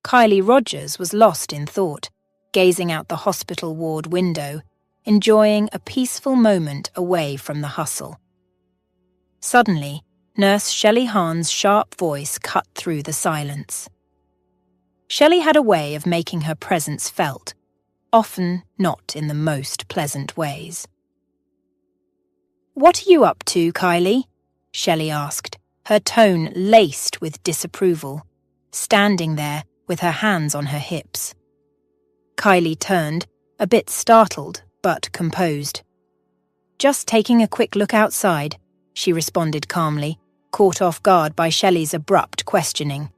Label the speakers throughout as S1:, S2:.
S1: Kylie Rogers was lost in thought, gazing out the hospital ward window, enjoying a peaceful moment away from the hustle. Suddenly, Nurse Shelley Hahn's sharp voice cut through the silence. Shelley had a way of making her presence felt, often not in the most pleasant ways. "What are you up to, Kylie?" Shelley asked, her tone laced with disapproval, standing there with her hands on her hips. Kylie turned, a bit startled but composed. "Just taking a quick look outside," she responded calmly, caught off guard by Shelley's abrupt questioning.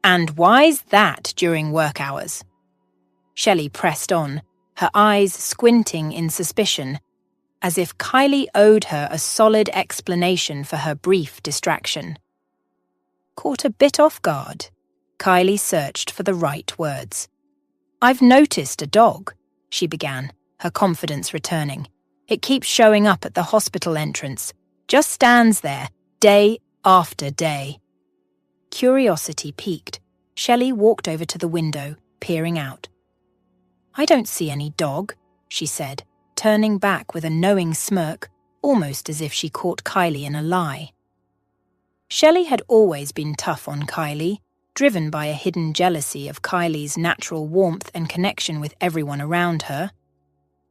S1: "And why's that during work hours?" Shelley pressed on, her eyes squinting in suspicion, as if Kylie owed her a solid explanation for her brief distraction. Caught a bit off guard, Kylie searched for the right words. "I've noticed a dog," she began, her confidence returning. "It keeps showing up at the hospital entrance, just stands there, day after day." Curiosity piqued, Shelley walked over to the window, peering out. "I don't see any dog," she said, turning back with a knowing smirk, almost as if she caught Kylie in a lie. Shelley had always been tough on Kylie, driven by a hidden jealousy of Kylie's natural warmth and connection with everyone around her.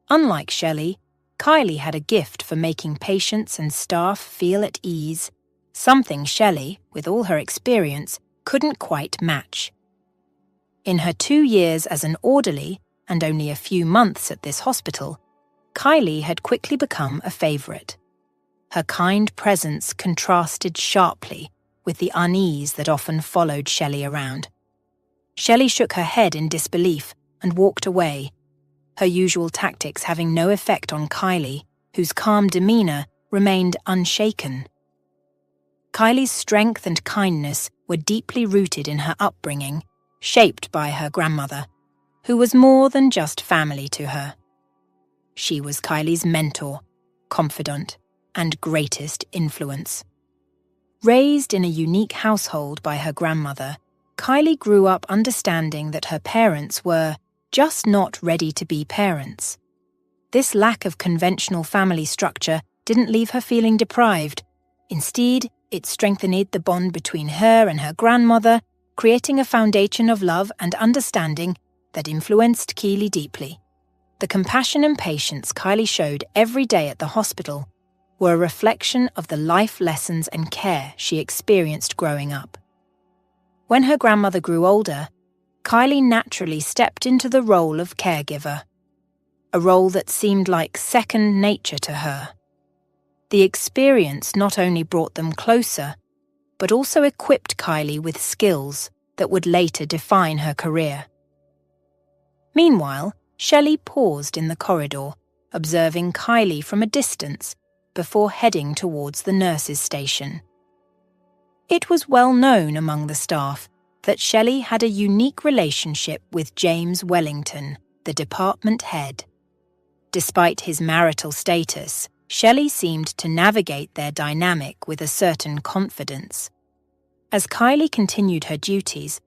S1: Unlike Shelley, Kylie had a gift for making patients and staff feel at ease, something Shelley, with all her experience, couldn't quite match. In her 2 years as an orderly, and only a few months at this hospital, Kylie had quickly become a favourite. Her kind presence contrasted sharply with the unease that often followed Shelley around. Shelley shook her head in disbelief and walked away, her usual tactics having no effect on Kylie, whose calm demeanour remained unshaken. Kylie's strength and kindness were deeply rooted in her upbringing, shaped by her grandmother, who was more than just family to her. She was Kylie's mentor, confidant, and greatest influence. Raised in a unique household by her grandmother, Kylie grew up understanding that her parents were just not ready to be parents. This lack of conventional family structure didn't leave her feeling deprived. Instead, it strengthened the bond between her and her grandmother, creating a foundation of love and understanding that influenced Kylie deeply. The compassion and patience Kylie showed every day at the hospital were a reflection of the life lessons and care she experienced growing up. When her grandmother grew older, Kylie naturally stepped into the role of caregiver, a role that seemed like second nature to her. The experience not only brought them closer, but also equipped Kylie with skills that would later define her career. Meanwhile, Shelley paused in the corridor, observing Kylie from a distance before heading towards the nurses' station. It was well known among the staff that Shelley had a unique relationship with James Wellington, the department head. Despite his marital status, Shelley seemed to navigate their dynamic with a certain confidence. As Kylie continued her duties,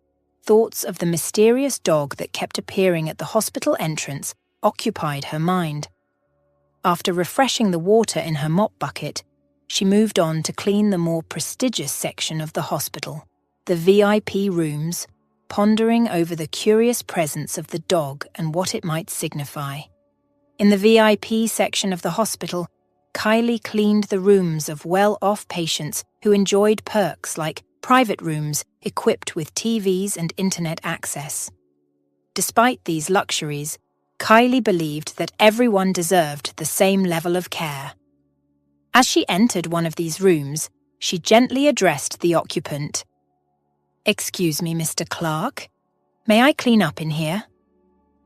S1: thoughts of the mysterious dog that kept appearing at the hospital entrance occupied her mind. After refreshing the water in her mop bucket, she moved on to clean the more prestigious section of the hospital, the VIP rooms, pondering over the curious presence of the dog and what it might signify. In the VIP section of the hospital, Kylie cleaned the rooms of well-off patients who enjoyed perks like private rooms equipped with TVs and internet access. Despite these luxuries, Kylie believed that everyone deserved the same level of care. As she entered one of these rooms, she gently addressed the occupant. "Excuse me, Mr. Clark. May I clean up in here?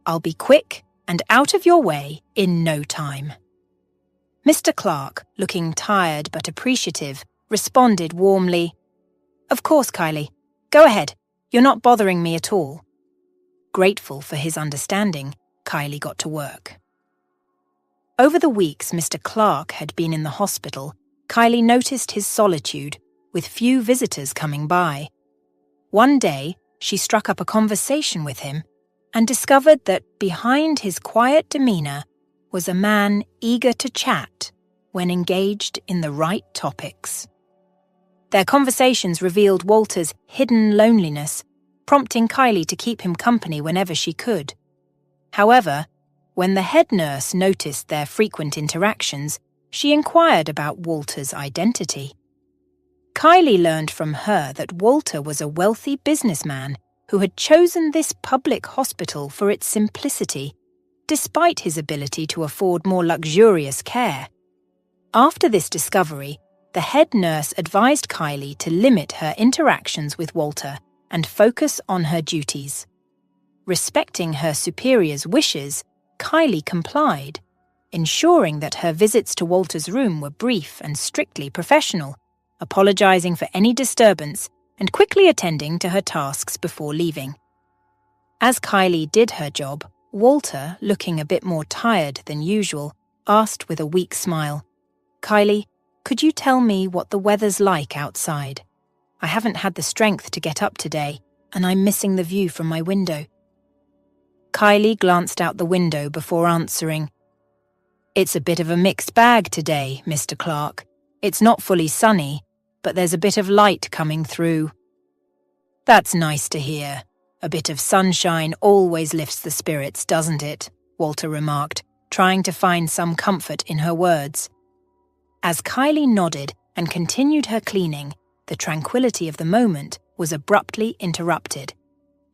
S1: I'll be quick and out of your way in no time." Mr. Clark, looking tired but appreciative, responded warmly, "Of course, Kylie. Go ahead. You're not bothering me at all." Grateful for his understanding, Kylie got to work. Over the weeks Mr. Clark had been in the hospital, Kylie noticed his solitude, with few visitors coming by. One day, she struck up a conversation with him and discovered that behind his quiet demeanour was a man eager to chat when engaged in the right topics. Their conversations revealed Walter's hidden loneliness, prompting Kylie to keep him company whenever she could. However, when the head nurse noticed their frequent interactions, she inquired about Walter's identity. Kylie learned from her that Walter was a wealthy businessman who had chosen this public hospital for its simplicity, despite his ability to afford more luxurious care. After this discovery, the head nurse advised Kylie to limit her interactions with Walter and focus on her duties. Respecting her superior's wishes, Kylie complied, ensuring that her visits to Walter's room were brief and strictly professional, apologizing for any disturbance and quickly attending to her tasks before leaving. As Kylie did her job, Walter, looking a bit more tired than usual, asked with a weak smile, "Kylie, could you tell me what the weather's like outside? I haven't had the strength to get up today, and I'm missing the view from my window." Kylie glanced out the window before answering, "It's a bit of a mixed bag today, Mr. Clark. It's not fully sunny, but there's a bit of light coming through." "That's nice to hear. A bit of sunshine always lifts the spirits, doesn't it?" Walter remarked, trying to find some comfort in her words. As Kylie nodded and continued her cleaning, the tranquility of the moment was abruptly interrupted.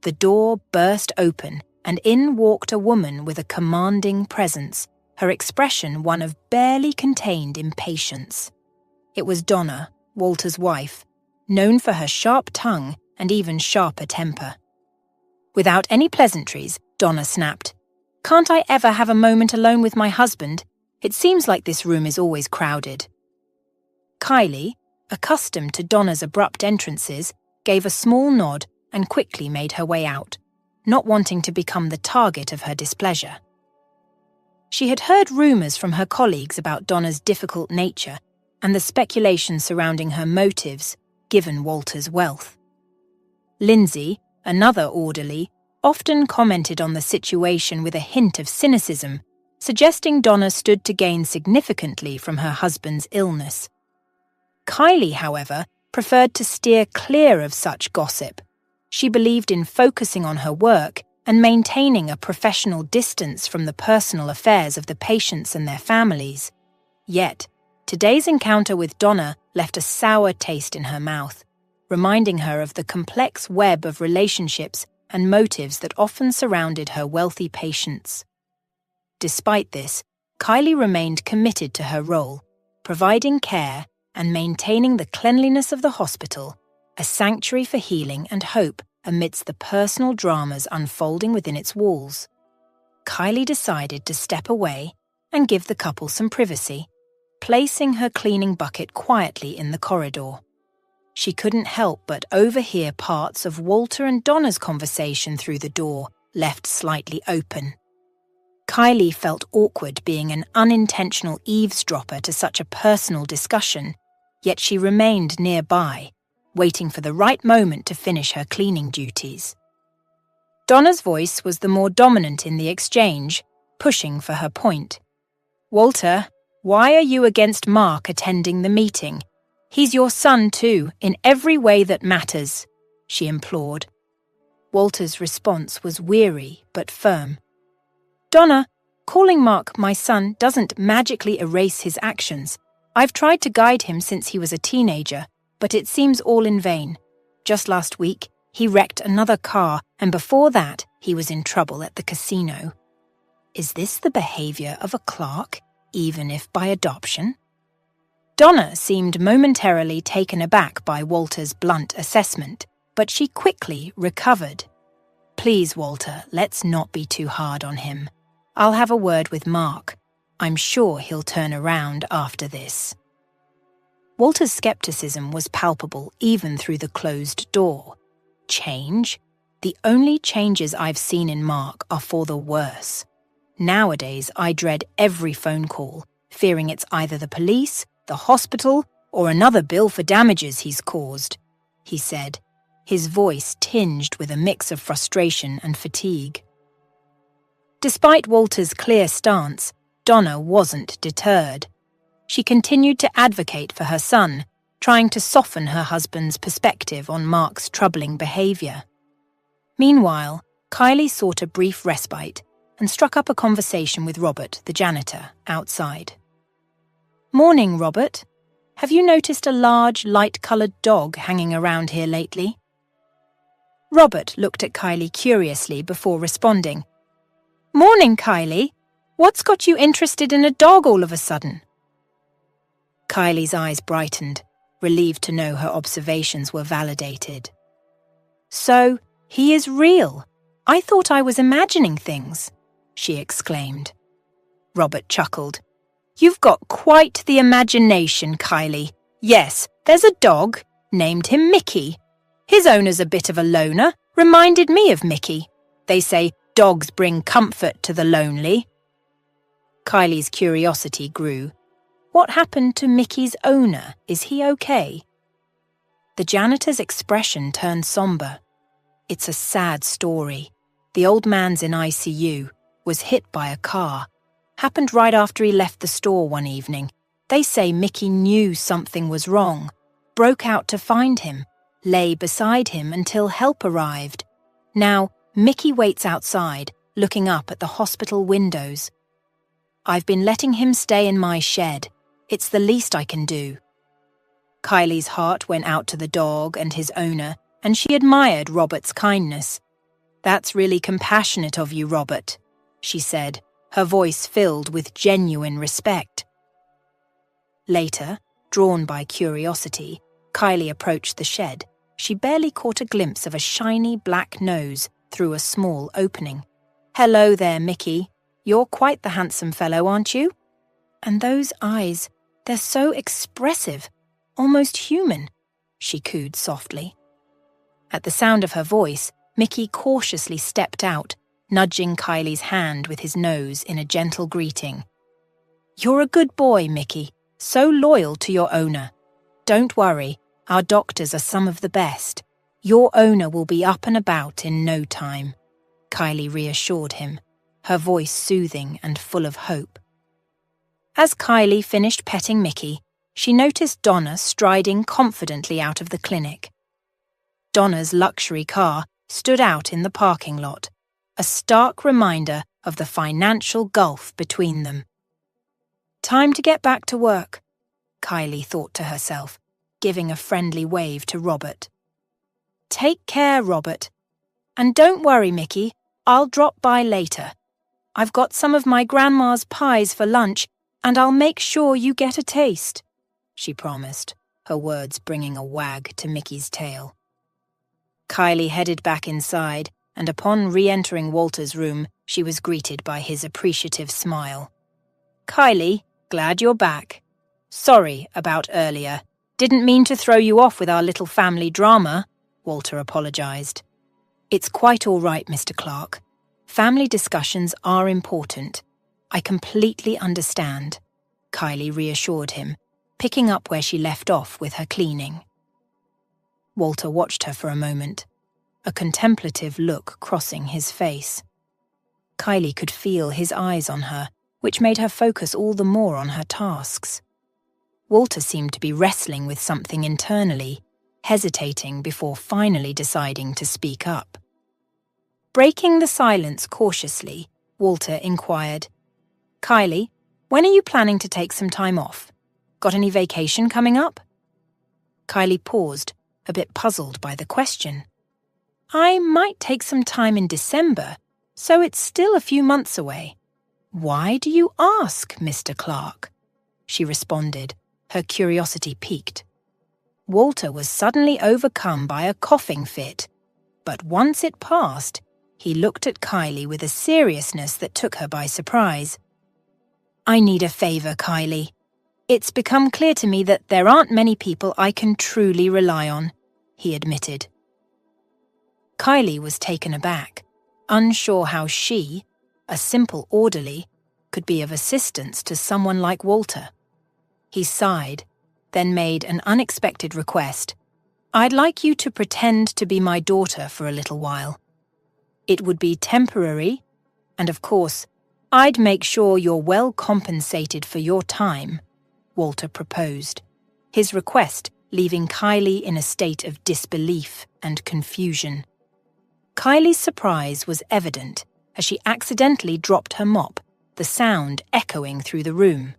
S1: The door burst open, and in walked a woman with a commanding presence, her expression one of barely contained impatience. It was Donna, Walter's wife, known for her sharp tongue and even sharper temper. Without any pleasantries, Donna snapped, "Can't I ever have a moment alone with my husband? It seems like this room is always crowded." Kylie, accustomed to Donna's abrupt entrances, gave a small nod and quickly made her way out, not wanting to become the target of her displeasure. She had heard rumours from her colleagues about Donna's difficult nature and the speculation surrounding her motives, given Walter's wealth. Lindsay, another orderly, often commented on the situation with a hint of cynicism, suggesting Donna stood to gain significantly from her husband's illness. Kylie, however, preferred to steer clear of such gossip. She believed in focusing on her work and maintaining a professional distance from the personal affairs of the patients and their families. Yet, today's encounter with Donna left a sour taste in her mouth, reminding her of the complex web of relationships and motives that often surrounded her wealthy patients. Despite this, Kylie remained committed to her role, providing care and maintaining the cleanliness of the hospital, a sanctuary for healing and hope amidst the personal dramas unfolding within its walls. Kylie decided to step away and give the couple some privacy, placing her cleaning bucket quietly in the corridor. She couldn't help but overhear parts of Walter and Donna's conversation through the door, left slightly open. Kylie felt awkward being an unintentional eavesdropper to such a personal discussion, yet she remained nearby, waiting for the right moment to finish her cleaning duties. Donna's voice was the more dominant in the exchange, pushing for her point. "Walter, why are you against Mark attending the meeting? He's your son too, in every way that matters," she implored. Walter's response was weary but firm. "Donna, calling Mark my son doesn't magically erase his actions. I've tried to guide him since he was a teenager, but it seems all in vain. Just last week, he wrecked another car, and before that, he was in trouble at the casino. Is this the behaviour of a Clark, even if by adoption?" Donna seemed momentarily taken aback by Walter's blunt assessment, but she quickly recovered. "Please, Walter, let's not be too hard on him. I'll have a word with Mark. I'm sure he'll turn around after this." Walter's skepticism was palpable even through the closed door. Change? The only changes I've seen in Mark are for the worse. Nowadays, I dread every phone call, fearing it's either the police, the hospital, or another bill for damages he's caused, he said, his voice tinged with a mix of frustration and fatigue. Despite Walter's clear stance, Donna wasn't deterred. She continued to advocate for her son, trying to soften her husband's perspective on Mark's troubling behavior. Meanwhile, Kylie sought a brief respite and struck up a conversation with Robert, the janitor, outside. "Morning, Robert. Have you noticed a large, light-coloured dog hanging around here lately?" Robert looked at Kylie curiously before responding. "Morning, Kylie. What's got you interested in a dog all of a sudden?" Kylie's eyes brightened, relieved to know her observations were validated. "So, he is real. I thought I was imagining things," she exclaimed. Robert chuckled. "You've got quite the imagination, Kylie. Yes, there's a dog, named him Mickey. His owner's a bit of a loner, reminded me of Mickey. They say dogs bring comfort to the lonely." Kylie's curiosity grew. What happened to Mickey's owner? Is he okay? The janitor's expression turned somber. "It's a sad story. The old man's in ICU, was hit by a car. Happened right after he left the store one evening. They say Mickey knew something was wrong, broke out to find him, lay beside him until help arrived. Now, Mickey waits outside, looking up at the hospital windows. I've been letting him stay in my shed. It's the least I can do." Kylie's heart went out to the dog and his owner, and she admired Robert's kindness. "That's really compassionate of you, Robert," she said, her voice filled with genuine respect. Later, drawn by curiosity, Kylie approached the shed. She barely caught a glimpse of a shiny black nose through a small opening. "Hello there, Mickey. You're quite the handsome fellow, aren't you? And those eyes, they're so expressive, almost human," she cooed softly. At the sound of her voice, Mickey cautiously stepped out, nudging Kylie's hand with his nose in a gentle greeting. "You're a good boy, Mickey, so loyal to your owner. Don't worry, our doctors are some of the best. Your owner will be up and about in no time," Kylie reassured him, her voice soothing and full of hope. As Kylie finished petting Mickey, she noticed Donna striding confidently out of the clinic. Donna's luxury car stood out in the parking lot, a stark reminder of the financial gulf between them. "Time to get back to work," Kylie thought to herself, giving a friendly wave to Robert. "Take care, Robert. And don't worry, Mickey, I'll drop by later. I've got some of my grandma's pies for lunch, and I'll make sure you get a taste," she promised, her words bringing a wag to Mickey's tail. Kylie headed back inside, and upon re-entering Walter's room, she was greeted by his appreciative smile. "Kylie, glad you're back. Sorry about earlier. Didn't mean to throw you off with our little family drama," Walter apologized. "It's quite all right, Mr. Clark. Family discussions are important. I completely understand," Kylie reassured him, picking up where she left off with her cleaning. Walter watched her for a moment, a contemplative look crossing his face. Kylie could feel his eyes on her, which made her focus all the more on her tasks. Walter seemed to be wrestling with something internally, hesitating before finally deciding to speak up. Breaking the silence cautiously, Walter inquired, "Kylie, when are you planning to take some time off? Got any vacation coming up?" Kylie paused, a bit puzzled by the question. "I might take some time in December, so it's still a few months away." "Why do you ask, Mr. Clark?" she responded, her curiosity piqued. Walter was suddenly overcome by a coughing fit, but once it passed, he looked at Kylie with a seriousness that took her by surprise. "I need a favor, Kylie. It's become clear to me that there aren't many people I can truly rely on," he admitted. Kylie was taken aback, unsure how she, a simple orderly, could be of assistance to someone like Walter. He sighed, then made an unexpected request. I'd like you to pretend to be my daughter for a little while. It would be temporary, and of course, I'd make sure you're well compensated for your time, Walter proposed, his request leaving Kylie in a state of disbelief and confusion. Kylie's surprise was evident as she accidentally dropped her mop, the sound echoing through the room.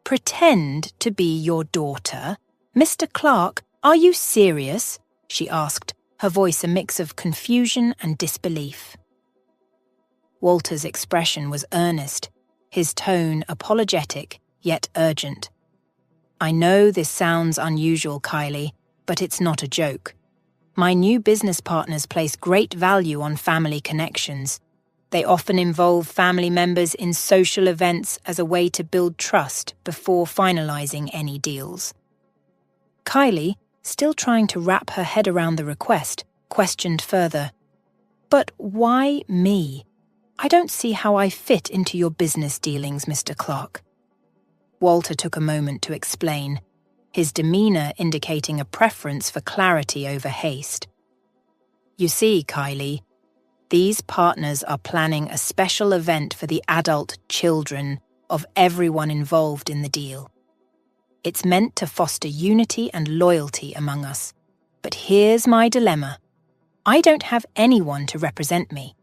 S1: Pretend to be your daughter? Mr. Clark, are you serious? She asked, her voice a mix of confusion and disbelief. Walter's expression was earnest, his tone apologetic yet urgent. I know this sounds unusual, Kylie, but it's not a joke. My new business partners place great value on family connections. They often involve family members in social events as a way to build trust before finalizing any deals. Kylie, still trying to wrap her head around the request, questioned further. But why me? I don't see how I fit into your business dealings, Mr. Clark. Walter took a moment to explain, his demeanor indicating a preference for clarity over haste. You see, Kylie, these partners are planning a special event for the adult children of everyone involved in the deal. It's meant to foster unity and loyalty among us. But here's my dilemma. I don't have anyone to represent me.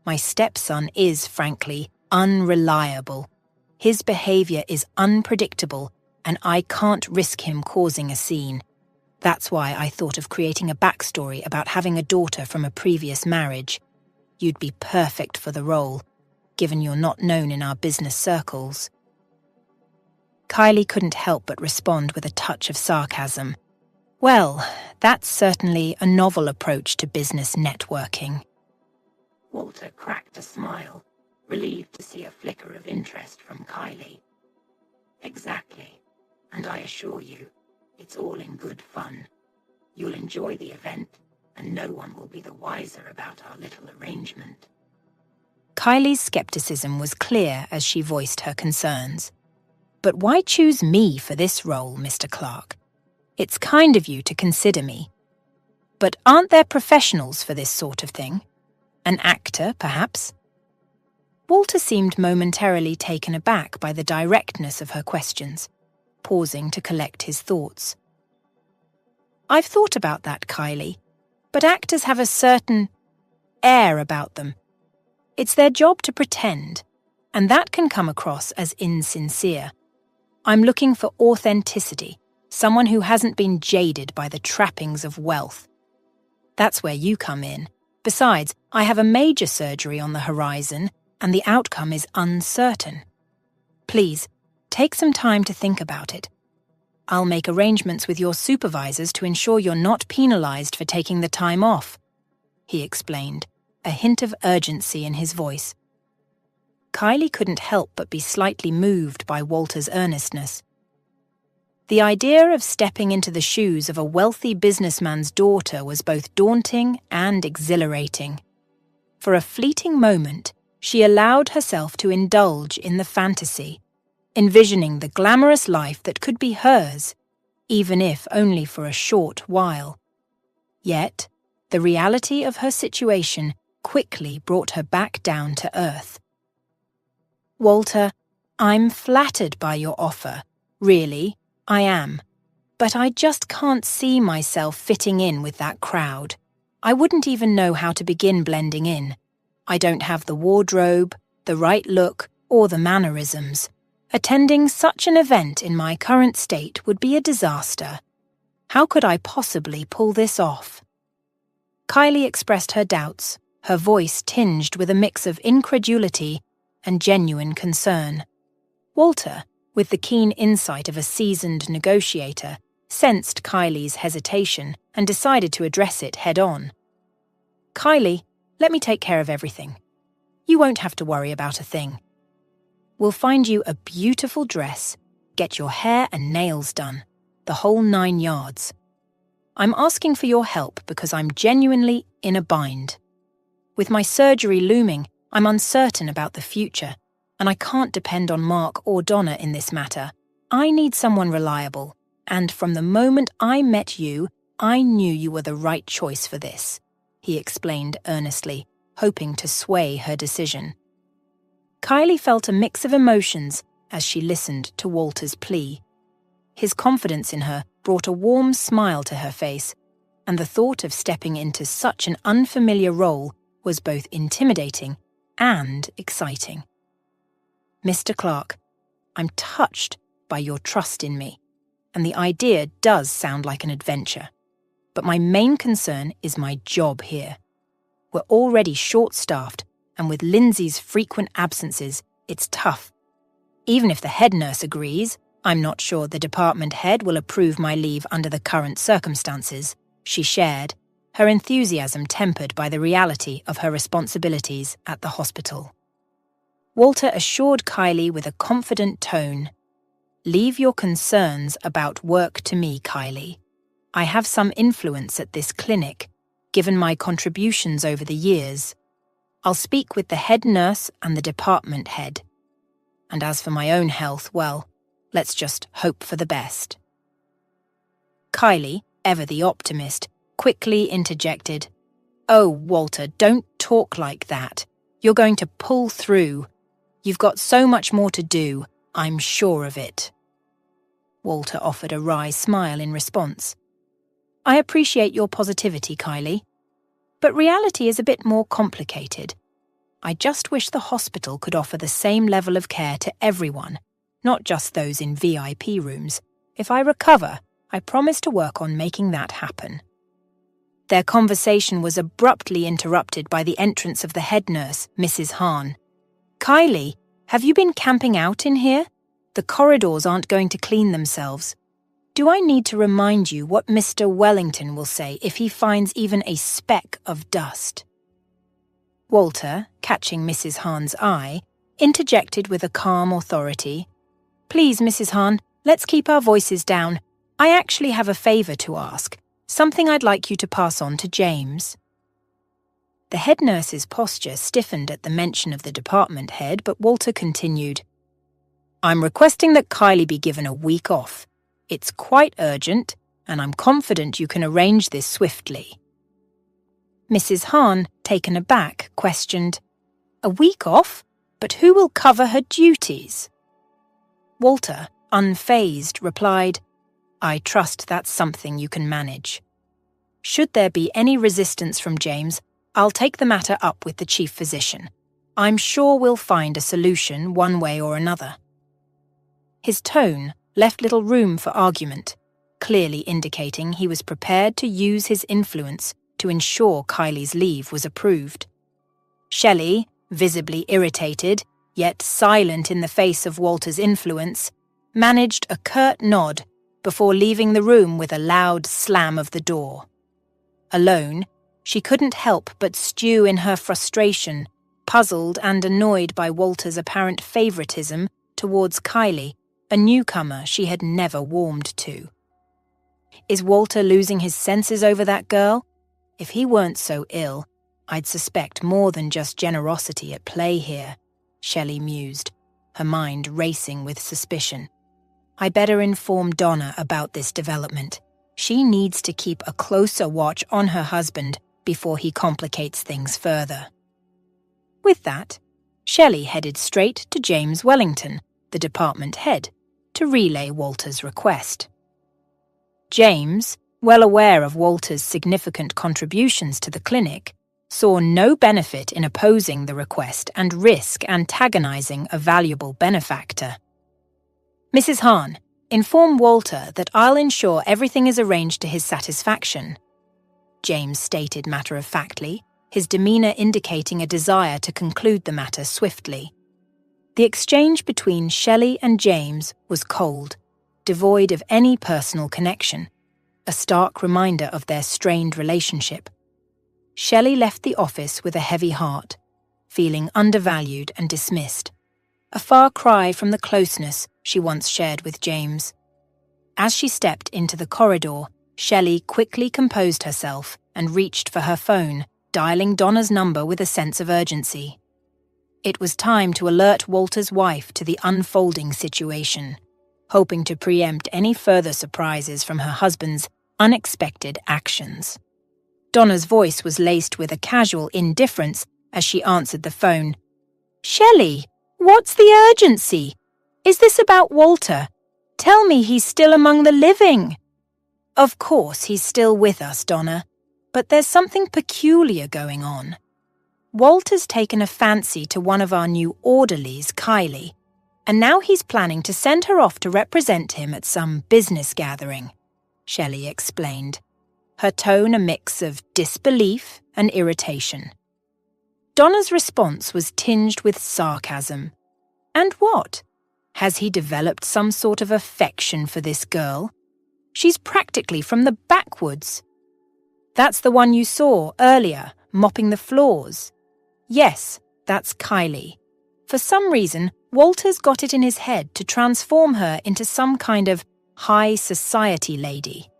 S1: My stepson is, frankly, unreliable. His behavior is unpredictable, and I can't risk him causing a scene. That's why I thought of creating a backstory about having a daughter from a previous marriage. You'd be perfect for the role, given you're not known in our business circles. Kylie couldn't help but respond with a touch of sarcasm. Well, that's certainly a novel approach to business networking.
S2: Walter cracked a smile, relieved to see a flicker of interest from Kylie. Exactly, and I assure you, it's all in good fun. You'll enjoy the event, and no one will be the wiser about our little arrangement.
S1: Kylie's skepticism was clear as she voiced her concerns. But why choose me for this role, Mr. Clark? It's kind of you to consider me. But aren't there professionals for this sort of thing? An actor, perhaps? Walter seemed momentarily taken aback by the directness of her questions, pausing to collect his thoughts. I've thought about that, Kylie, but actors have a certain air about them. It's their job to pretend, and that can come across as insincere. I'm looking for authenticity, someone who hasn't been jaded by the trappings of wealth. That's where you come in. Besides, I have a major surgery on the horizon, and the outcome is uncertain. Please, take some time to think about it. I'll make arrangements with your supervisors to ensure you're not penalized for taking the time off, he explained, a hint of urgency in his voice. Kylie couldn't help but be slightly moved by Walter's earnestness. The idea of stepping into the shoes of a wealthy businessman's daughter was both daunting and exhilarating. For a fleeting moment, she allowed herself to indulge in the fantasy, envisioning the glamorous life that could be hers, even if only for a short while. Yet, the reality of her situation quickly brought her back down to earth. Walter, I'm flattered by your offer. Really, I am. But I just can't see myself fitting in with that crowd. I wouldn't even know how to begin blending in. I don't have the wardrobe, the right look, or the mannerisms. Attending such an event in my current state would be a disaster. How could I possibly pull this off? Kylie expressed her doubts, her voice tinged with a mix of incredulity and genuine concern. Walter, with the keen insight of a seasoned negotiator, sensed Kylie's hesitation and decided to address it head-on. Kylie, let me take care of everything. You won't have to worry about a thing. We'll find you a beautiful dress, get your hair and nails done, the whole 9 yards. I'm asking for your help because I'm genuinely in a bind. With my surgery looming, I'm uncertain about the future, and I can't depend on Mark or Donna in this matter. I need someone reliable, and from the moment I met you, I knew you were the right choice for this," he explained earnestly, hoping to sway her decision. Kylie felt a mix of emotions as she listened to Walter's plea. His confidence in her brought a warm smile to her face, and the thought of stepping into such an unfamiliar role was both intimidating and exciting. "Mr. Clark, I'm touched by your trust in me, and the idea does sound like an adventure. But my main concern is my job here. We're already short-staffed, and with Lindsay's frequent absences, it's tough. Even if the head nurse agrees, I'm not sure the department head will approve my leave under the current circumstances," she shared, her enthusiasm tempered by the reality of her responsibilities at the hospital. Walter assured Kylie with a confident tone, "Leave your concerns about work to me, Kylie. I have some influence at this clinic, given my contributions over the years. I'll speak with the head nurse and the department head. And as for my own health, well, let's just hope for the best." Kylie, ever the optimist, quickly interjected, "Oh, Walter, don't talk like that. You're going to pull through. You've got so much more to do, I'm sure of it." Walter offered a wry smile in response. "I appreciate your positivity, Kylie. But reality is a bit more complicated. I just wish the hospital could offer the same level of care to everyone, not just those in VIP rooms. If I recover, I promise to work on making that happen." Their conversation was abruptly interrupted by the entrance of the head nurse, Mrs. Hahn. "Kylie, have you been camping out in here? The corridors aren't going to clean themselves. Do I need to remind you what Mr. Wellington will say if he finds even a speck of dust?" Walter, catching Mrs. Hahn's eye, interjected with a calm authority, "Please, Mrs. Hahn, let's keep our voices down. I actually have a favour to ask, something I'd like you to pass on to James." The head nurse's posture stiffened at the mention of the department head, but Walter continued, "I'm requesting that Kylie be given a week off. It's quite urgent, and I'm confident you can arrange this swiftly." Mrs. Hahn, taken aback, questioned, "A week off? But who will cover her duties?" Walter, unfazed, replied, "I trust that's something you can manage. Should there be any resistance from James, I'll take the matter up with the chief physician. I'm sure we'll find a solution one way or another." His tone left little room for argument, clearly indicating he was prepared to use his influence to ensure Kylie's leave was approved. Shelley, visibly irritated, yet silent in the face of Walter's influence, managed a curt nod before leaving the room with a loud slam of the door. Alone, she couldn't help but stew in her frustration, puzzled and annoyed by Walter's apparent favoritism towards Kylie, a newcomer she had never warmed to. Is Walter losing his senses over that girl? If he weren't so ill, I'd suspect more than just generosity at play here, Shelley mused, her mind racing with suspicion. I better inform Donna about this development. She needs to keep a closer watch on her husband before he complicates things further. With that, Shelley headed straight to James Wellington, the department head, to relay Walter's request. James, well aware of Walter's significant contributions to the clinic, saw no benefit in opposing the request and risk antagonizing a valuable benefactor. "Mrs. Hahn, inform Walter that I'll ensure everything is arranged to his satisfaction," James stated matter-of-factly, his demeanour indicating a desire to conclude the matter swiftly. The exchange between Shelley and James was cold, devoid of any personal connection, a stark reminder of their strained relationship. Shelley left the office with a heavy heart, feeling undervalued and dismissed, a far cry from the closeness she once shared with James. As she stepped into the corridor, Shelley quickly composed herself and reached for her phone, dialing Donna's number with a sense of urgency. It was time to alert Walter's wife to the unfolding situation, hoping to preempt any further surprises from her husband's unexpected actions. Donna's voice was laced with a casual indifference as she answered the phone. "Shelley, what's the urgency? Is this about Walter? Tell me he's still among the living." "Of course he's still with us, Donna, but there's something peculiar going on. Walter's taken a fancy to one of our new orderlies, Kylie, and now he's planning to send her off to represent him at some business gathering," Shelley explained, her tone a mix of disbelief and irritation. Donna's response was tinged with sarcasm. And what? Has he developed some sort of affection for this girl? She's practically from the backwoods. "That's the one you saw earlier, mopping the floors." "Yes, that's Kylie. For some reason, Walter's got it in his head to transform her into some kind of high society lady."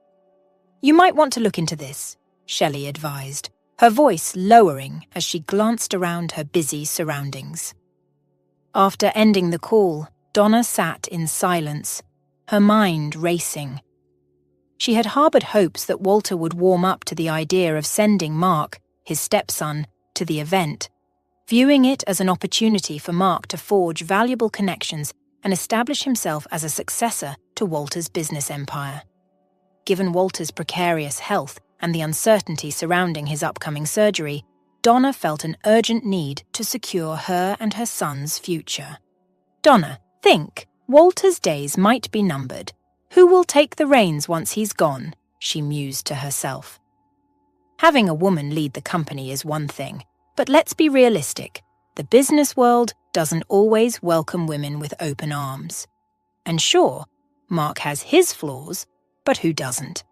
S1: "You might want to look into this," Shelley advised, her voice lowering as she glanced around her busy surroundings. After ending the call, Donna sat in silence, her mind racing. She had harboured hopes that Walter would warm up to the idea of sending Mark, his stepson, to the event, viewing it as an opportunity for Mark to forge valuable connections and establish himself as a successor to Walter's business empire. Given Walter's precarious health and the uncertainty surrounding his upcoming surgery, Donna felt an urgent need to secure her and her son's future. "Donna, think. Walter's days might be numbered. Who will take the reins once he's gone?" she mused to herself. Having a woman lead the company is one thing, but let's be realistic. The business world doesn't always welcome women with open arms. And sure, Mark has his flaws, but who doesn't?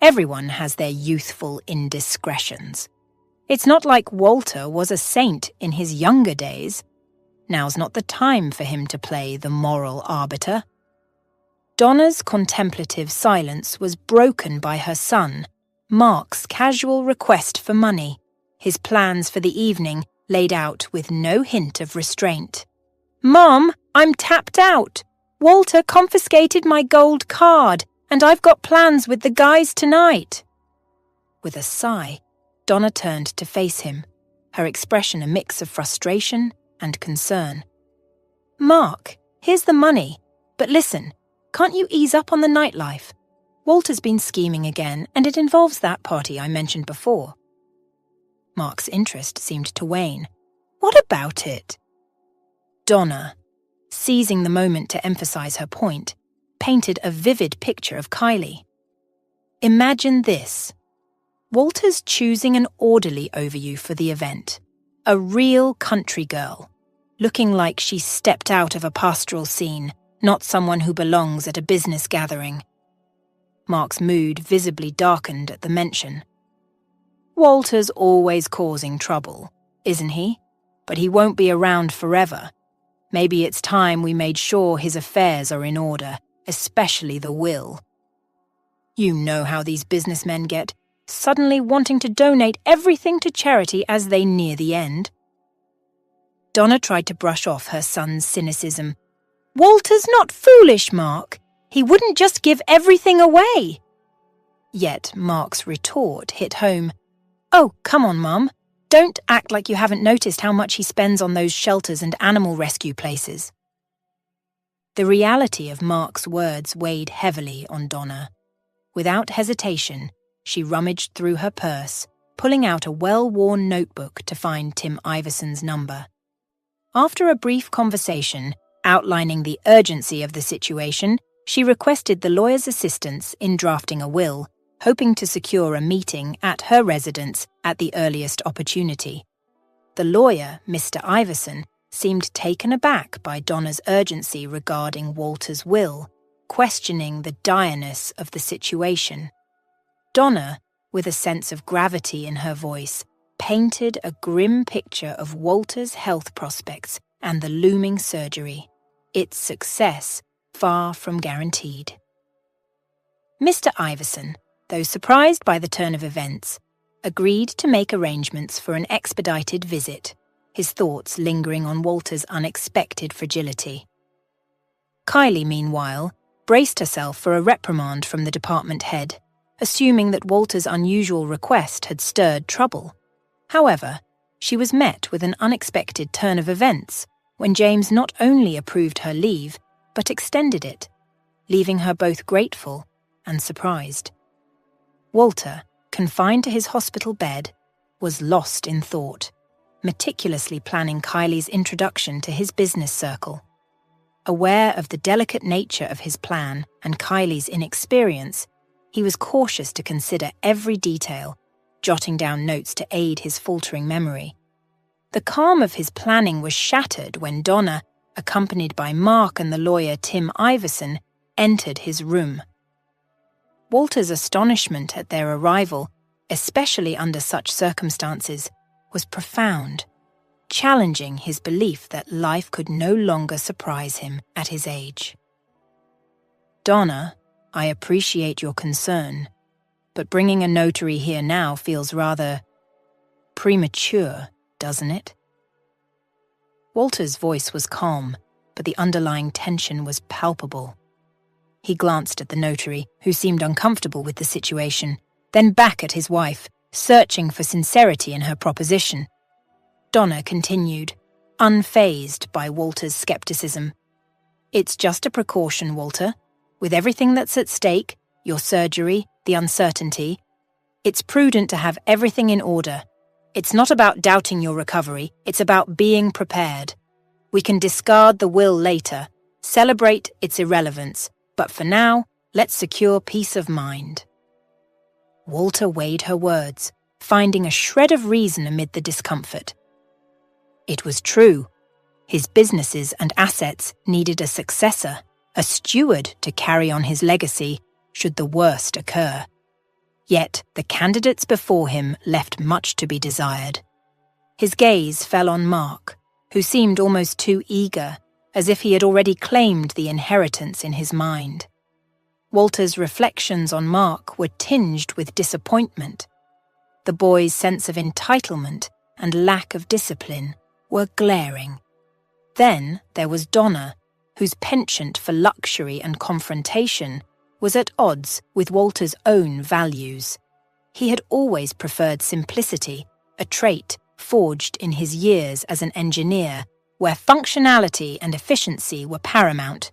S1: Everyone has their youthful indiscretions. It's not like Walter was a saint in his younger days. Now's not the time for him to play the moral arbiter. Donna's contemplative silence was broken by her son, Mark's casual request for money, his plans for the evening laid out with no hint of restraint. "Mom, I'm tapped out. Walter confiscated my gold card, and I've got plans with the guys tonight." With a sigh, Donna turned to face him, her expression a mix of frustration and concern. "Mark, here's the money, but listen, can't you ease up on the nightlife? Walter's been scheming again, and it involves that party I mentioned before." Mark's interest seemed to wane. "What about it?" Donna, seizing the moment to emphasize her point, painted a vivid picture of Kylie. "Imagine this. Walter's choosing an orderly over you for the event. A real country girl, looking like she stepped out of a pastoral scene, not someone who belongs at a business gathering." Mark's mood visibly darkened at the mention. "Walter's always causing trouble, isn't he? But he won't be around forever. Maybe it's time we made sure his affairs are in order, especially the will. You know how these businessmen get, suddenly wanting to donate everything to charity as they near the end." Donna tried to brush off her son's cynicism. "Walter's not foolish, Mark. He wouldn't just give everything away." Yet Mark's retort hit home. "Oh, come on, Mum. Don't act like you haven't noticed how much he spends on those shelters and animal rescue places." The reality of Mark's words weighed heavily on Donna. Without hesitation, she rummaged through her purse, pulling out a well-worn notebook to find Tim Iverson's number. After a brief conversation outlining the urgency of the situation, she requested the lawyer's assistance in drafting a will, hoping to secure a meeting at her residence at the earliest opportunity. The lawyer, Mr. Iverson, seemed taken aback by Donna's urgency regarding Walter's will, questioning the direness of the situation. Donna, with a sense of gravity in her voice, painted a grim picture of Walter's health prospects and the looming surgery, its success far from guaranteed. Mr. Iverson, though surprised by the turn of events, agreed to make arrangements for an expedited visit, his thoughts lingering on Walter's unexpected fragility. Kylie, meanwhile, braced herself for a reprimand from the department head. assuming that Walter's unusual request had stirred trouble. However, she was met with an unexpected turn of events when James not only approved her leave, but extended it, leaving her both grateful and surprised. Walter, confined to his hospital bed, was lost in thought, meticulously planning Kylie's introduction to his business circle. Aware of the delicate nature of his plan and Kylie's inexperience, he was cautious to consider every detail, jotting down notes to aid his faltering memory. The calm of his planning was shattered when Donna, accompanied by Mark and the lawyer Tim Iverson, entered his room. Walter's astonishment at their arrival, especially under such circumstances, was profound, challenging his belief that life could no longer surprise him at his age. "Donna, I appreciate your concern, but bringing a notary here now feels rather premature, doesn't it?" Walter's voice was calm, but the underlying tension was palpable. He glanced at the notary, who seemed uncomfortable with the situation, then back at his wife, searching for sincerity in her proposition. Donna continued, unfazed by Walter's skepticism. "It's just a precaution, Walter. With everything that's at stake, your surgery, the uncertainty, it's prudent to have everything in order. It's not about doubting your recovery, it's about being prepared. We can discard the will later, celebrate its irrelevance, but for now, let's secure peace of mind." Walter weighed her words, finding a shred of reason amid the discomfort. It was true. His businesses and assets needed a successor, a steward to carry on his legacy should the worst occur. Yet the candidates before him left much to be desired. His gaze fell on Mark, who seemed almost too eager, as if he had already claimed the inheritance in his mind. Walter's reflections on Mark were tinged with disappointment. The boy's sense of entitlement and lack of discipline were glaring. Then there was Donna, whose penchant for luxury and confrontation was at odds with Walter's own values. He had always preferred simplicity, a trait forged in his years as an engineer, where functionality and efficiency were paramount.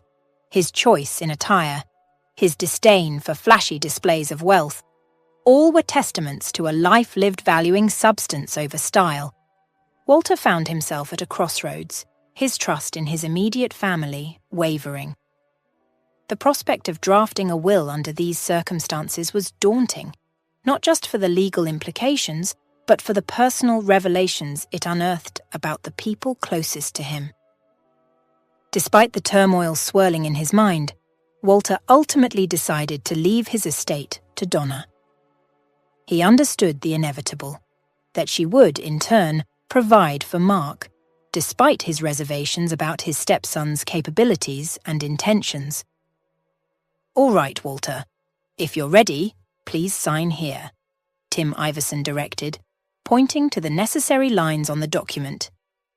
S1: His choice in attire, his disdain for flashy displays of wealth, all were testaments to a life lived valuing substance over style. Walter found himself at a crossroads, his trust in his immediate family wavering. The prospect of drafting a will under these circumstances was daunting, not just for the legal implications, but for the personal revelations it unearthed about the people closest to him. Despite the turmoil swirling in his mind, Walter ultimately decided to leave his estate to Donna. He understood the inevitable, that she would, in turn, provide for Mark, despite his reservations about his stepson's capabilities and intentions. "All right, Walter. If you're ready, please sign here," Tim Iverson directed, pointing to the necessary lines on the document,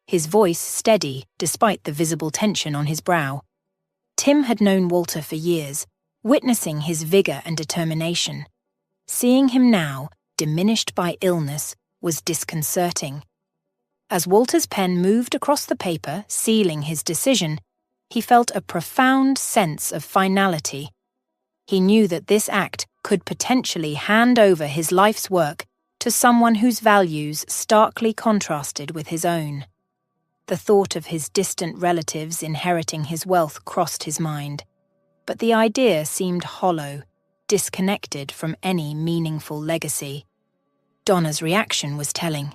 S1: his voice steady despite the visible tension on his brow. Tim had known Walter for years, witnessing his vigor and determination. Seeing him now, diminished by illness, was disconcerting. As Walter's pen moved across the paper, sealing his decision, he felt a profound sense of finality. He knew that this act could potentially hand over his life's work to someone whose values starkly contrasted with his own. The thought of his distant relatives inheriting his wealth crossed his mind, but the idea seemed hollow, disconnected from any meaningful legacy. Donna's reaction was telling.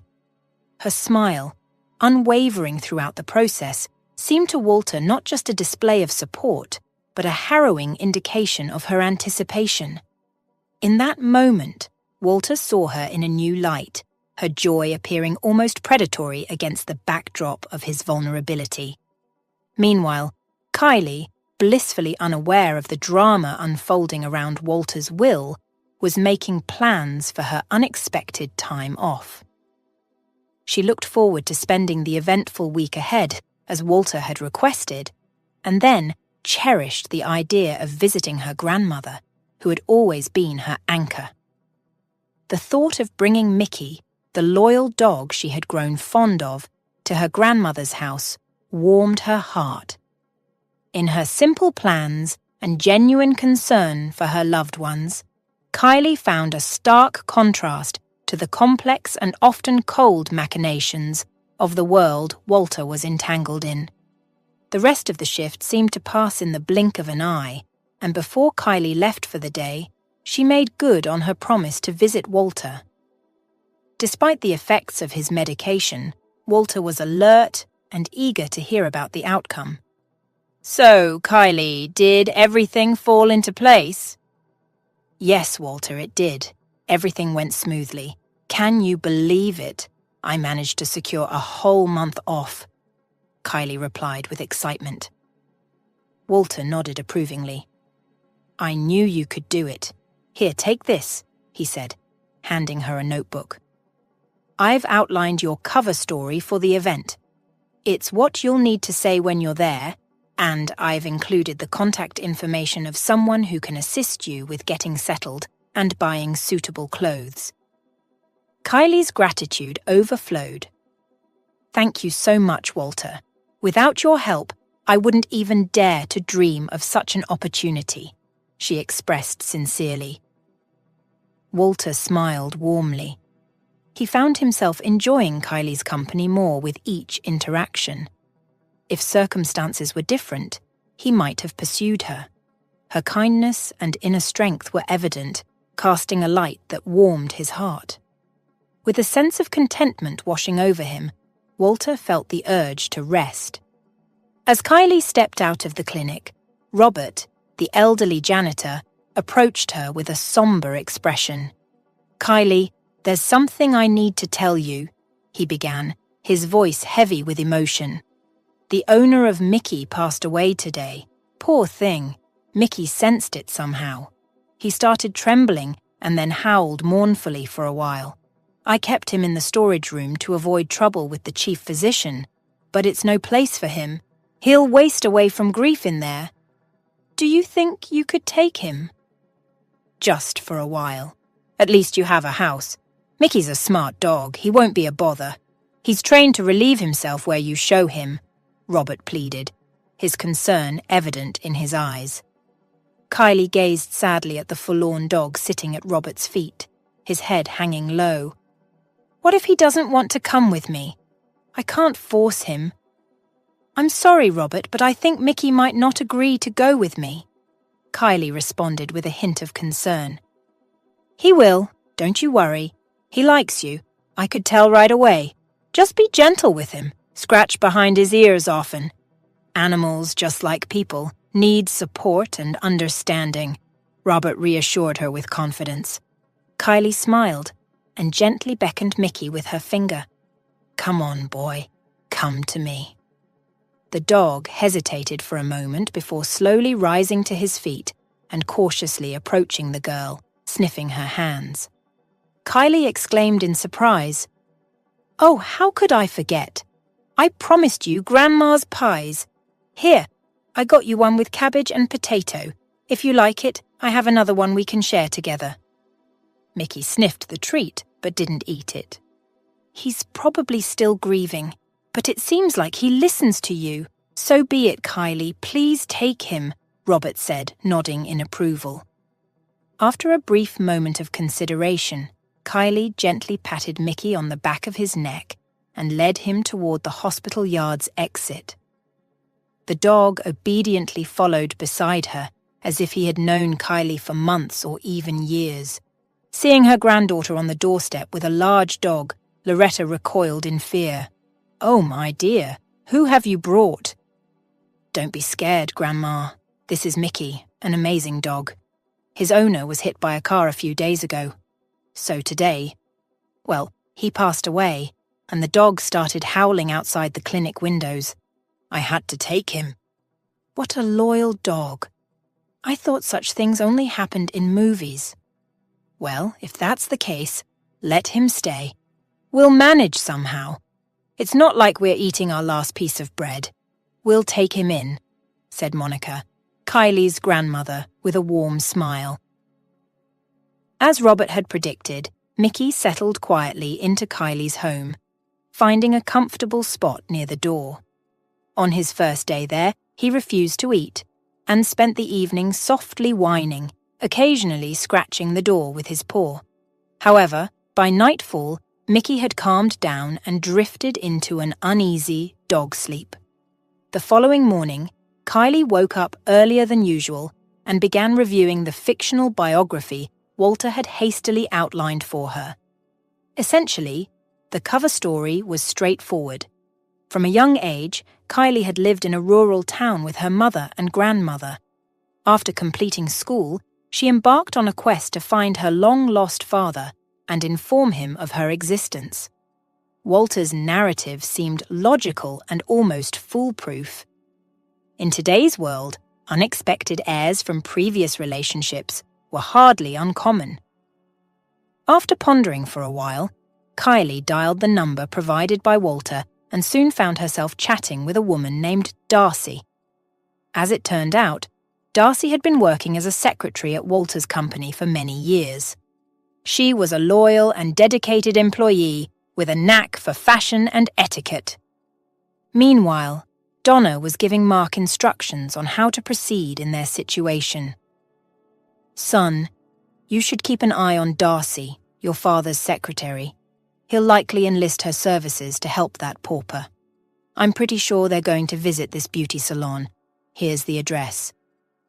S1: Her smile, unwavering throughout the process, seemed to Walter not just a display of support, but a harrowing indication of her anticipation. In that moment, Walter saw her in a new light, her joy appearing almost predatory against the backdrop of his vulnerability. Meanwhile, Kylie, blissfully unaware of the drama unfolding around Walter's will, was making plans for her unexpected time off. She looked forward to spending the eventful week ahead, as Walter had requested, and then cherished the idea of visiting her grandmother, who had always been her anchor. The thought of bringing Mickey, the loyal dog she had grown fond of, to her grandmother's house warmed her heart. In her simple plans and genuine concern for her loved ones, Kylie found a stark contrast to the complex and often cold machinations of the world Walter was entangled in. The rest of the shift seemed to pass in the blink of an eye, and before Kylie left for the day, she made good on her promise to visit Walter. Despite the effects of his medication, Walter was alert and eager to hear about the outcome. "So, Kylie, did everything fall into place?" "Yes, Walter, it did. Everything went smoothly. Can you believe it? I managed to secure a whole month off," Kylie replied with excitement. Walter nodded approvingly. "I knew you could do it. Here, take this," he said, handing her a notebook. "I've outlined your cover story for the event. It's what you'll need to say when you're there, and I've included the contact information of someone who can assist you with getting settled and buying suitable clothes." Kylie's gratitude overflowed. "Thank you so much, Walter. Without your help, I wouldn't even dare to dream of such an opportunity," she expressed sincerely. Walter smiled warmly. He found himself enjoying Kylie's company more with each interaction. If circumstances were different, he might have pursued her. Her kindness and inner strength were evident, casting a light that warmed his heart. With a sense of contentment washing over him, Walter felt the urge to rest. As Kylie stepped out of the clinic, Robert, the elderly janitor, approached her with a somber expression. "Kylie, there's something I need to tell you," he began, his voice heavy with emotion. "The owner of Mickey passed away today. Poor thing. Mickey sensed it somehow. He started trembling and then howled mournfully for a while. I kept him in the storage room to avoid trouble with the chief physician, but it's no place for him. He'll waste away from grief in there. Do you think you could take him?" "Just for a while. At least you have a house. Mickey's a smart dog. He won't be a bother. He's trained to relieve himself where you show him," Robert pleaded, his concern evident in his eyes. Kylie gazed sadly at the forlorn dog sitting at Robert's feet, his head hanging low. "What if he doesn't want to come with me? I can't force him." "I'm sorry, Robert, but I think Mickey might not agree to go with me," Kylie responded with a hint of concern. "He will, don't you worry. He likes you. I could tell right away. Just be gentle with him, scratch behind his ears often. Animals, just like people, need support and understanding," Robert reassured her with confidence. Kylie smiled and gently beckoned Mickey with her finger. "Come on, boy. Come to me." The dog hesitated for a moment before slowly rising to his feet and cautiously approaching the girl, sniffing her hands. Kylie exclaimed in surprise, "Oh, how could I forget? I promised you Grandma's pies. Here, I got you one with cabbage and potato. If you like it, I have another one we can share together." Mickey sniffed the treat, but didn't eat it. "He's probably still grieving, but it seems like he listens to you. So be it, Kylie. Please take him," Robert said, nodding in approval. After a brief moment of consideration, Kylie gently patted Mickey on the back of his neck and led him toward the hospital yard's exit. The dog obediently followed beside her, as if he had known Kylie for months or even years. Seeing her granddaughter on the doorstep with a large dog, Loretta recoiled in fear. "Oh, my dear, who have you brought?" "Don't be scared, Grandma. This is Mickey, an amazing dog. His owner was hit by a car a few days ago. So today, well, he passed away, and the dog started howling outside the clinic windows. I had to take him." "What a loyal dog. I thought such things only happened in movies." "Well, if that's the case, let him stay. We'll manage somehow. It's not like we're eating our last piece of bread. We'll take him in," said Monica, Kylie's grandmother, with a warm smile. As Robert had predicted, Mickey settled quietly into Kylie's home, finding a comfortable spot near the door. On his first day there, he refused to eat and spent the evening softly whining, occasionally scratching the door with his paw. However, by nightfall, Mickey had calmed down and drifted into an uneasy dog sleep. The following morning, Kylie woke up earlier than usual and began reviewing the fictional biography Walter had hastily outlined for her. Essentially, the cover story was straightforward. From a young age, Kylie had lived in a rural town with her mother and grandmother. After completing school, she embarked on a quest to find her long-lost father and inform him of her existence. Walter's narrative seemed logical and almost foolproof. In today's world, unexpected heirs from previous relationships were hardly uncommon. After pondering for a while, Kylie dialed the number provided by Walter and soon found herself chatting with a woman named Darcy. As it turned out, Darcy had been working as a secretary at Walter's company for many years. She was a loyal and dedicated employee with a knack for fashion and etiquette. Meanwhile, Donna was giving Mark instructions on how to proceed in their situation. "Son, you should keep an eye on Darcy, your father's secretary. He'll likely enlist her services to help that pauper. I'm pretty sure they're going to visit this beauty salon. Here's the address.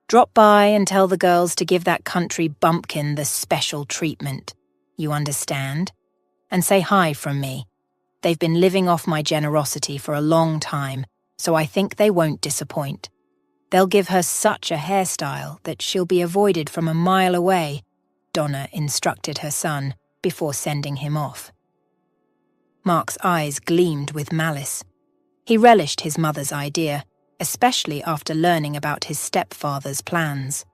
S1: Drop by and tell the girls to give that country bumpkin the special treatment. You understand? And say hi from me. They've been living off my generosity for a long time, so I think they won't disappoint. They'll give her such a hairstyle that she'll be avoided from a mile away," Donna instructed her son before sending him off. Mark's eyes gleamed with malice. He relished his mother's idea, especially after learning about his stepfather's plans.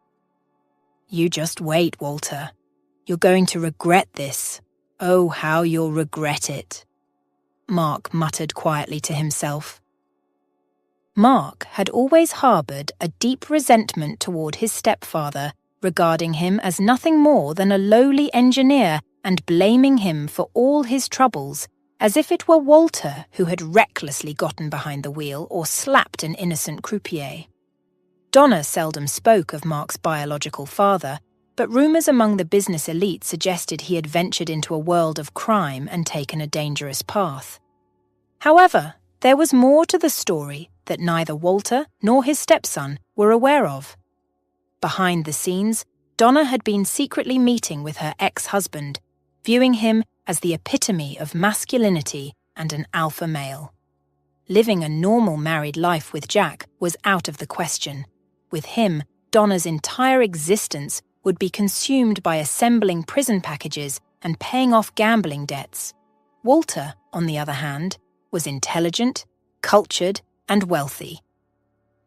S1: "You just wait, Walter. You're going to regret this. Oh, how you'll regret it," Mark muttered quietly to himself. Mark had always harboured a deep resentment toward his stepfather, regarding him as nothing more than a lowly engineer and blaming him for all his troubles, as if it were Walter who had recklessly gotten behind the wheel or slapped an innocent croupier. Donna seldom spoke of Mark's biological father, but rumours among the business elite suggested he had ventured into a world of crime and taken a dangerous path. However, there was more to the story that neither Walter nor his stepson were aware of. Behind the scenes, Donna had been secretly meeting with her ex-husband, viewing him as the epitome of masculinity and an alpha male. Living a normal married life with Jack was out of the question. With him, Donna's entire existence would be consumed by assembling prison packages and paying off gambling debts. Walter, on the other hand, was intelligent, cultured, and wealthy.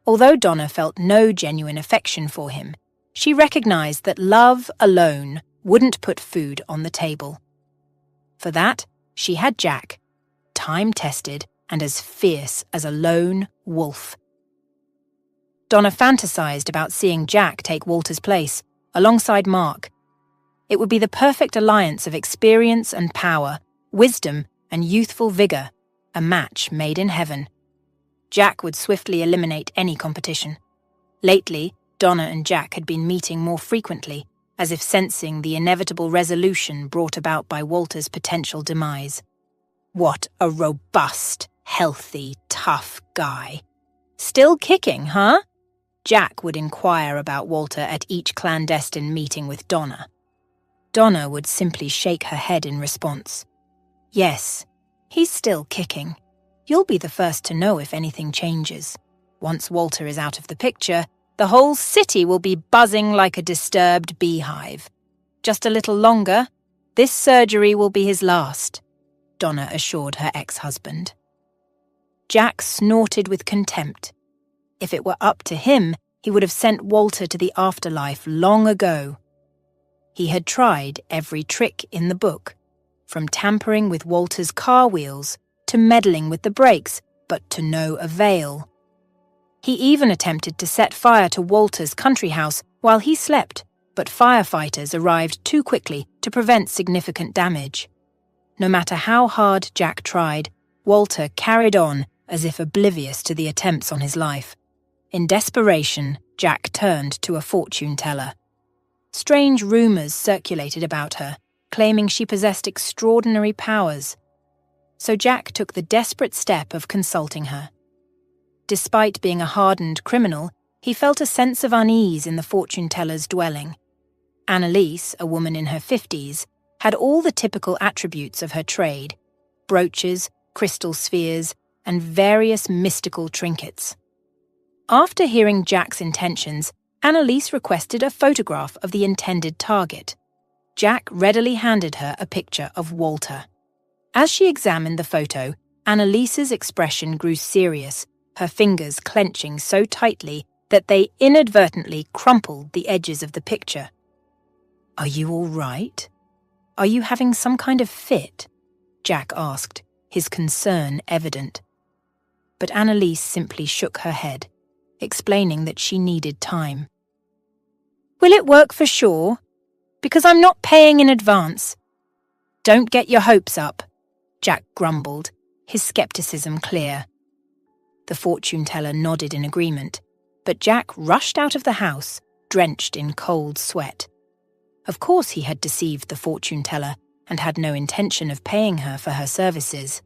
S1: Although Donna felt no genuine affection for him, she recognized that love alone wouldn't put food on the table. For that, she had Jack, time-tested and as fierce as a lone wolf. Donna fantasized about seeing Jack take Walter's place, alongside Mark. It would be the perfect alliance of experience and power, wisdom and youthful vigor, a match made in heaven. Jack would swiftly eliminate any competition. Lately, Donna and Jack had been meeting more frequently, as if sensing the inevitable resolution brought about by Walter's potential demise. What a robust, healthy, tough guy. "Still kicking, huh?" Jack would inquire about Walter at each clandestine meeting with Donna. Donna would simply shake her head in response. "Yes, he's still kicking. You'll be the first to know if anything changes. Once Walter is out of the picture, the whole city will be buzzing like a disturbed beehive. Just a little longer, this surgery will be his last," Donna assured her ex-husband. Jack snorted with contempt. If it were up to him, he would have sent Walter to the afterlife long ago. He had tried every trick in the book, from tampering with Walter's car wheels to meddling with the brakes, but to no avail. He even attempted to set fire to Walter's country house while he slept, but firefighters arrived too quickly to prevent significant damage. No matter how hard Jack tried, Walter carried on as if oblivious to the attempts on his life. In desperation, Jack turned to a fortune teller. Strange rumors circulated about her, claiming she possessed extraordinary powers. So Jack took the desperate step of consulting her. Despite being a hardened criminal, he felt a sense of unease in the fortune teller's dwelling. Annalise, a woman in her 50s, had all the typical attributes of her trade: brooches, crystal spheres, and various mystical trinkets. After hearing Jack's intentions, Annalise requested a photograph of the intended target. Jack readily handed her a picture of Walter. As she examined the photo, Annalise's expression grew serious, her fingers clenching so tightly that they inadvertently crumpled the edges of the picture. "Are you all right? Are you having some kind of fit?" Jack asked, his concern evident. But Annalise simply shook her head, explaining that she needed time. "Will it work for sure? Because I'm not paying in advance." "Don't get your hopes up," Jack grumbled, his skepticism clear. The fortune teller nodded in agreement, but Jack rushed out of the house, drenched in cold sweat. Of course he had deceived the fortune teller and had no intention of paying her for her services.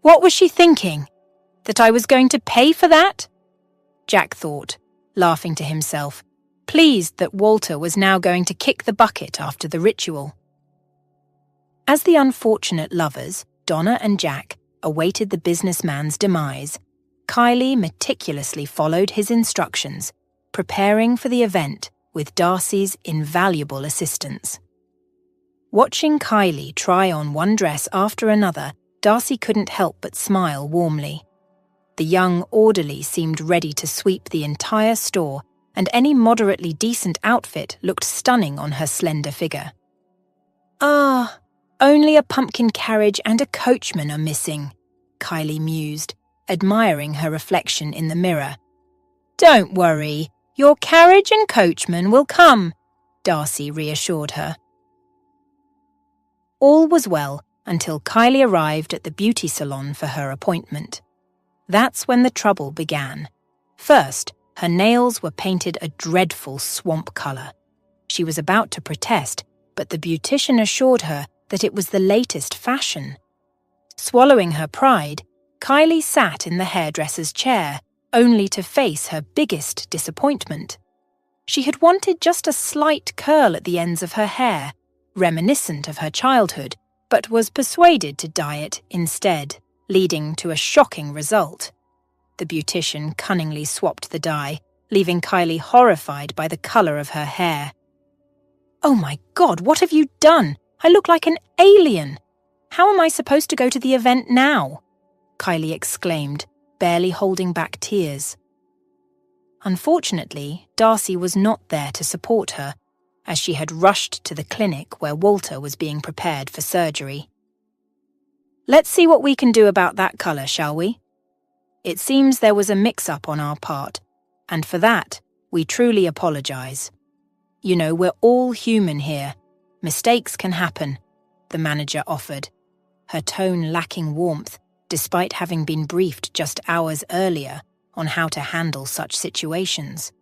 S1: What was she thinking? That I was going to pay for that? Jack thought, laughing to himself, pleased that Walter was now going to kick the bucket after the ritual. As the unfortunate lovers, Donna and Jack, awaited the businessman's demise, Kylie meticulously followed his instructions, preparing for the event with Darcy's invaluable assistance. Watching Kylie try on one dress after another, Darcy couldn't help but smile warmly. The young orderly seemed ready to sweep the entire store, and any moderately decent outfit looked stunning on her slender figure. "Ah, only a pumpkin carriage and a coachman are missing," Kylie mused, admiring her reflection in the mirror. "Don't worry, your carriage and coachman will come," Darcy reassured her. All was well until Kylie arrived at the beauty salon for her appointment. That's when the trouble began. First, her nails were painted a dreadful swamp colour. She was about to protest, but the beautician assured her that it was the latest fashion. Swallowing her pride, Kylie sat in the hairdresser's chair, only to face her biggest disappointment. She had wanted just a slight curl at the ends of her hair, reminiscent of her childhood, but was persuaded to dye it instead, leading to a shocking result. The beautician cunningly swapped the dye, leaving Kylie horrified by the colour of her hair. "Oh my God, what have you done? I look like an alien! How am I supposed to go to the event now?" Kylie exclaimed, barely holding back tears. Unfortunately, Darcy was not there to support her, as she had rushed to the clinic where Walter was being prepared for surgery. "Let's see what we can do about that colour, shall we? It seems there was a mix-up on our part, and for that, we truly apologise. You know, we're all human here. Mistakes can happen," the manager offered, her tone lacking warmth, despite having been briefed just hours earlier on how to handle such situations.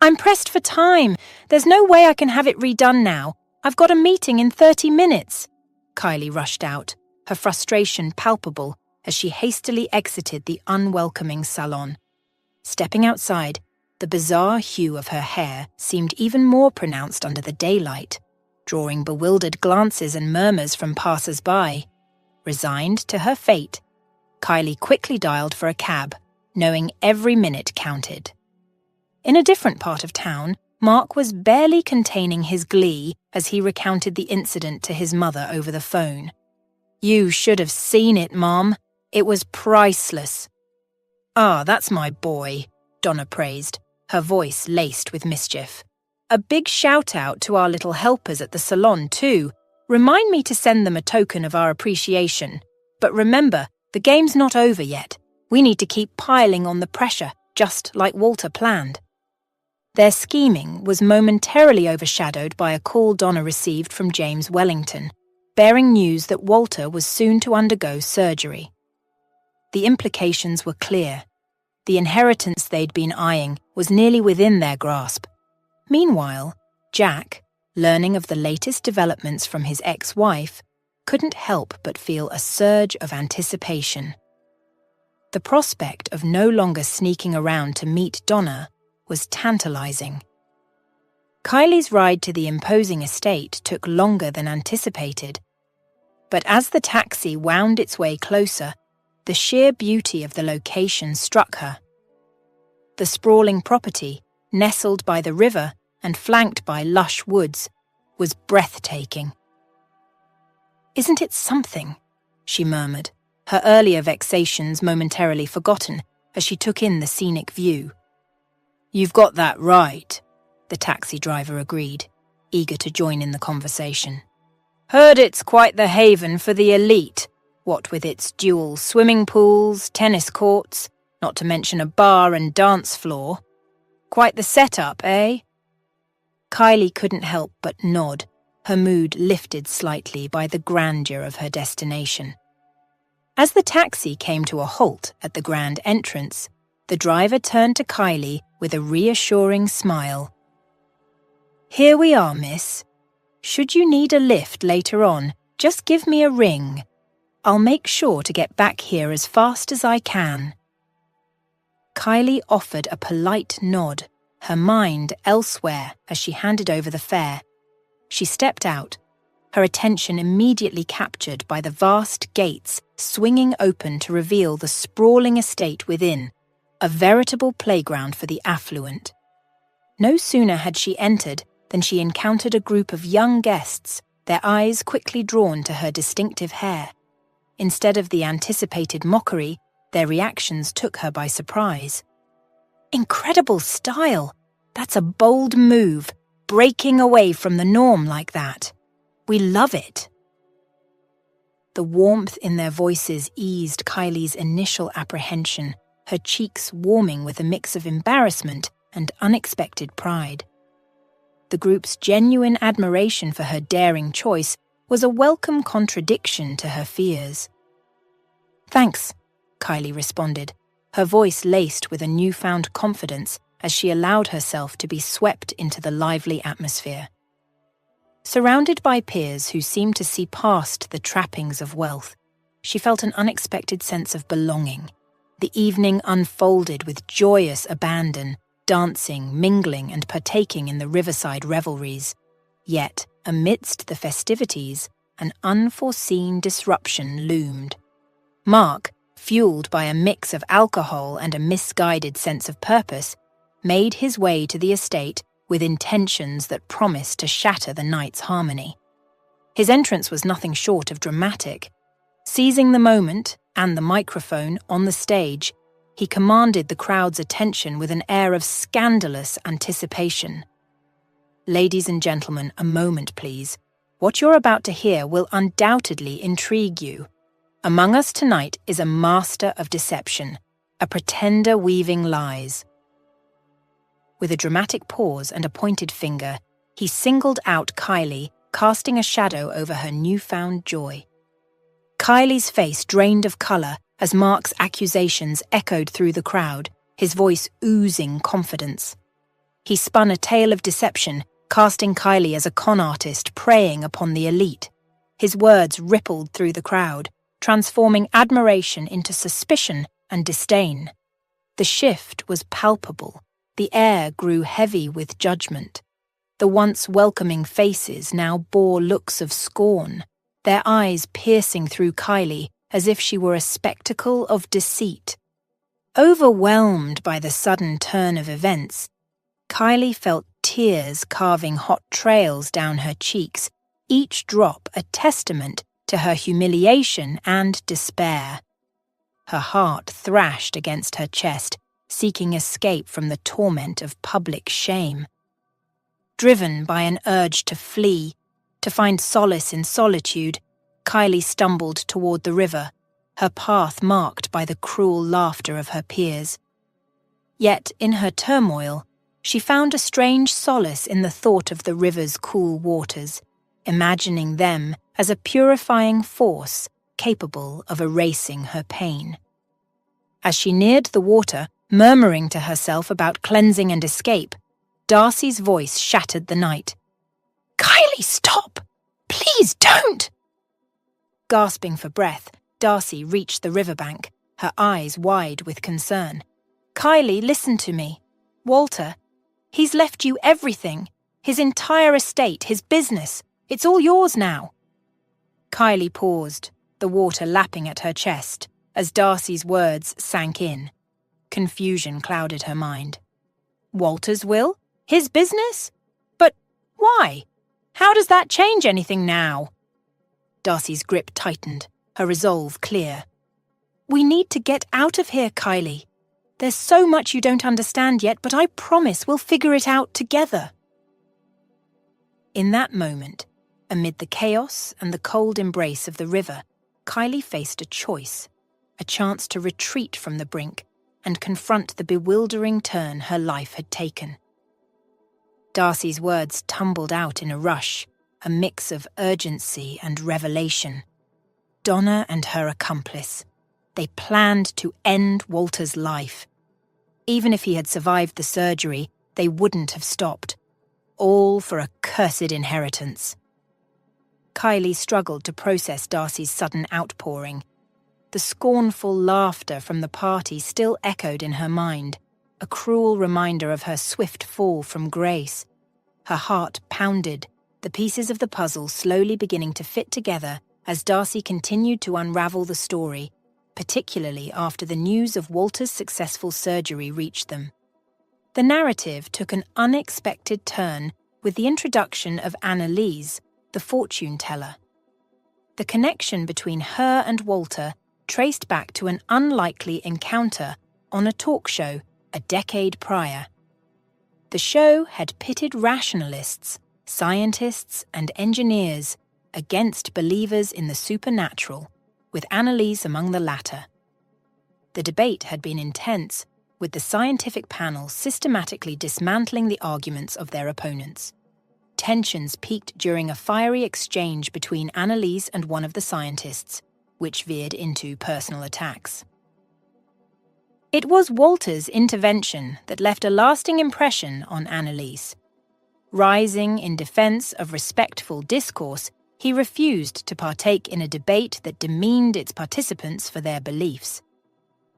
S1: "I'm pressed for time. There's no way I can have it redone now. I've got a meeting in 30 minutes. Kylie rushed out, her frustration palpable as she hastily exited the unwelcoming salon. Stepping outside, the bizarre hue of her hair seemed even more pronounced under the daylight, drawing bewildered glances and murmurs from passers-by. Resigned to her fate, Kylie quickly dialed for a cab, knowing every minute counted. In a different part of town, Mark was barely containing his glee as he recounted the incident to his mother over the phone. "You should have seen it, Mom. It was priceless." "Ah, that's my boy," Donna praised, her voice laced with mischief. "A big shout-out to our little helpers at the salon, too. Remind me to send them a token of our appreciation. But remember, the game's not over yet. We need to keep piling on the pressure, just like Walter planned." Their scheming was momentarily overshadowed by a call Donna received from James Wellington, bearing news that Walter was soon to undergo surgery. The implications were clear. The inheritance they'd been eyeing was nearly within their grasp. Meanwhile, Jack, learning of the latest developments from his ex-wife, couldn't help but feel a surge of anticipation. The prospect of no longer sneaking around to meet Donna was tantalizing. Kylie's ride to the imposing estate took longer than anticipated, but as the taxi wound its way closer, the sheer beauty of the location struck her. The sprawling property, nestled by the river and flanked by lush woods, was breathtaking. "Isn't it something?" she murmured, her earlier vexations momentarily forgotten as she took in the scenic view. "You've got that right," the taxi driver agreed, eager to join in the conversation. "Heard it's quite the haven for the elite, what with its dual swimming pools, tennis courts, not to mention a bar and dance floor. Quite the setup, eh?" Kylie couldn't help but nod, her mood lifted slightly by the grandeur of her destination. As the taxi came to a halt at the grand entrance, the driver turned to Kylie with a reassuring smile. "Here we are, miss. Should you need a lift later on, just give me a ring. I'll make sure to get back here as fast as I can." Kylie offered a polite nod, her mind elsewhere as she handed over the fare. She stepped out, her attention immediately captured by the vast gates swinging open to reveal the sprawling estate within, a veritable playground for the affluent. No sooner had she entered than she encountered a group of young guests, their eyes quickly drawn to her distinctive hair. Instead of the anticipated mockery, their reactions took her by surprise. "Incredible style! That's a bold move, breaking away from the norm like that. We love it." The warmth in their voices eased Kylie's initial apprehension, her cheeks warming with a mix of embarrassment and unexpected pride. The group's genuine admiration for her daring choice was a welcome contradiction to her fears. "Thanks," Kylie responded, her voice laced with a newfound confidence as she allowed herself to be swept into the lively atmosphere. Surrounded by peers who seemed to see past the trappings of wealth, she felt an unexpected sense of belonging. The evening unfolded with joyous abandon, dancing, mingling, and partaking in the riverside revelries. Yet, amidst the festivities, an unforeseen disruption loomed. Mark, fueled by a mix of alcohol and a misguided sense of purpose, made his way to the estate with intentions that promised to shatter the night's harmony. His entrance was nothing short of dramatic. Seizing the moment and the microphone on the stage, he commanded the crowd's attention with an air of scandalous anticipation. "Ladies and gentlemen, a moment, please. What you're about to hear will undoubtedly intrigue you. Among us tonight is a master of deception, a pretender weaving lies." With a dramatic pause and a pointed finger, he singled out Kylie, casting a shadow over her newfound joy. Kylie's face drained of colour as Mark's accusations echoed through the crowd, his voice oozing confidence. He spun a tale of deception, casting Kylie as a con artist preying upon the elite. His words rippled through the crowd, transforming admiration into suspicion and disdain. The shift was palpable. The air grew heavy with judgment. The once welcoming faces now bore looks of scorn, their eyes piercing through Kylie as if she were a spectacle of deceit. Overwhelmed by the sudden turn of events, Kylie felt tears carving hot trails down her cheeks, each drop a testament to her humiliation and despair. Her heart thrashed against her chest, seeking escape from the torment of public shame. Driven by an urge to flee, to find solace in solitude, Kylie stumbled toward the river, her path marked by the cruel laughter of her peers. Yet, in her turmoil, she found a strange solace in the thought of the river's cool waters, imagining them as a purifying force capable of erasing her pain. As she neared the water, murmuring to herself about cleansing and escape, Darcy's voice shattered the night. "Kylie, stop! Please don't!" Gasping for breath, Darcy reached the riverbank, her eyes wide with concern. "Kylie, listen to me. Walter, he's left you everything. His entire estate, his business. It's all yours now." Kylie paused, the water lapping at her chest, as Darcy's words sank in. Confusion clouded her mind. Walter's will? His business? But why? How does that change anything now? Darcy's grip tightened, her resolve clear. "We need to get out of here, Kylie. There's so much you don't understand yet, but I promise we'll figure it out together." In that moment, amid the chaos and the cold embrace of the river, Kylie faced a choice, a chance to retreat from the brink and confront the bewildering turn her life had taken. Darcy's words tumbled out in a rush, a mix of urgency and revelation. Donna and her accomplice. They planned to end Walter's life. Even if he had survived the surgery, they wouldn't have stopped. All for a cursed inheritance. Kylie struggled to process Darcy's sudden outpouring. The scornful laughter from the party still echoed in her mind, a cruel reminder of her swift fall from grace. Her heart pounded, the pieces of the puzzle slowly beginning to fit together as Darcy continued to unravel the story, particularly after the news of Walter's successful surgery reached them. The narrative took an unexpected turn with the introduction of Annalise, the fortune teller. The connection between her and Walter traced back to an unlikely encounter on a talk show a decade prior. The show had pitted rationalists, scientists, and engineers against believers in the supernatural, with Annalise among the latter. The debate had been intense, with the scientific panel systematically dismantling the arguments of their opponents. Tensions peaked during a fiery exchange between Annalise and one of the scientists, which veered into personal attacks. It was Walter's intervention that left a lasting impression on Annalise. Rising in defense of respectful discourse, he refused to partake in a debate that demeaned its participants for their beliefs.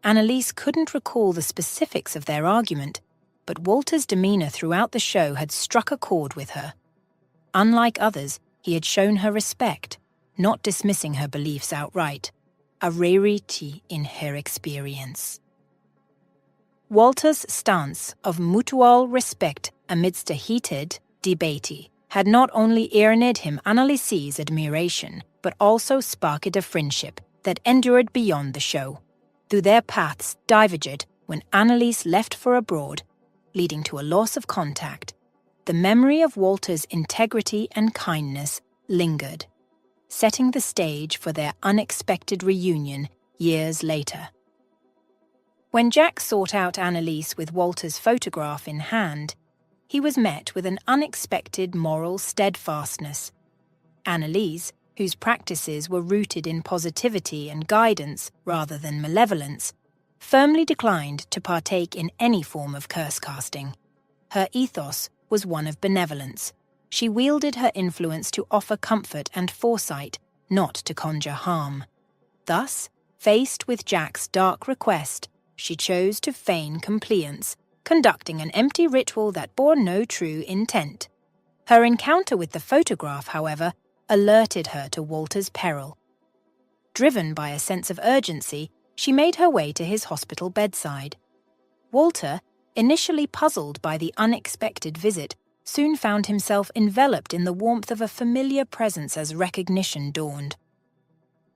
S1: Annalise couldn't recall the specifics of their argument, but Walter's demeanor throughout the show had struck a chord with her. Unlike others, he had shown her respect, not dismissing her beliefs outright, a rarity in her experience. Walter's stance of mutual respect amidst a heated debate had not only earned him Annalise's admiration, but also sparked a friendship that endured beyond the show. Though their paths diverged when Annalise left for abroad, leading to a loss of contact, the memory of Walter's integrity and kindness lingered, setting the stage for their unexpected reunion years later. When Jack sought out Annalise with Walter's photograph in hand, he was met with an unexpected moral steadfastness. Annalise, whose practices were rooted in positivity and guidance rather than malevolence, firmly declined to partake in any form of curse-casting. Her ethos was one of benevolence. She wielded her influence to offer comfort and foresight, not to conjure harm. Thus, faced with Jack's dark request, she chose to feign compliance, conducting an empty ritual that bore no true intent. Her encounter with the photograph, however, alerted her to Walter's peril. Driven by a sense of urgency, she made her way to his hospital bedside. Walter, initially puzzled by the unexpected visit, soon found himself enveloped in the warmth of a familiar presence as recognition dawned.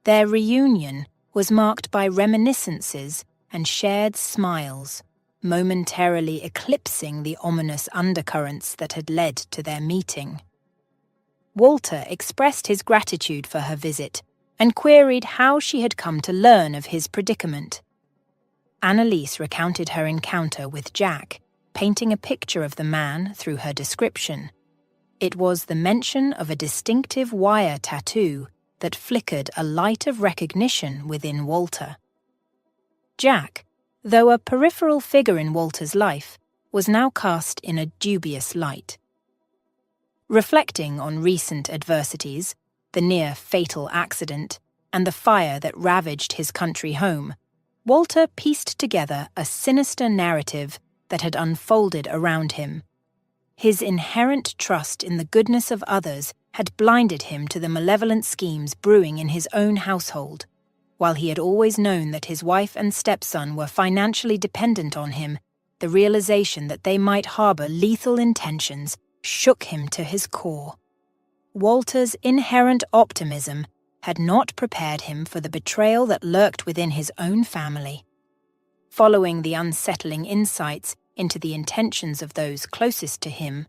S1: Their reunion was marked by reminiscences and shared smiles, momentarily eclipsing the ominous undercurrents that had led to their meeting. Walter expressed his gratitude for her visit and queried how she had come to learn of his predicament. Annalise recounted her encounter with Jack, painting a picture of the man through her description. It was the mention of a distinctive wire tattoo that flickered a light of recognition within Walter. Jack, though a peripheral figure in Walter's life, was now cast in a dubious light. Reflecting on recent adversities, the near-fatal accident, and the fire that ravaged his country home, Walter pieced together a sinister narrative that had unfolded around him. His inherent trust in the goodness of others had blinded him to the malevolent schemes brewing in his own household. While he had always known that his wife and stepson were financially dependent on him, the realization that they might harbor lethal intentions shook him to his core. Walter's inherent optimism had not prepared him for the betrayal that lurked within his own family. Following the unsettling insights into the intentions of those closest to him,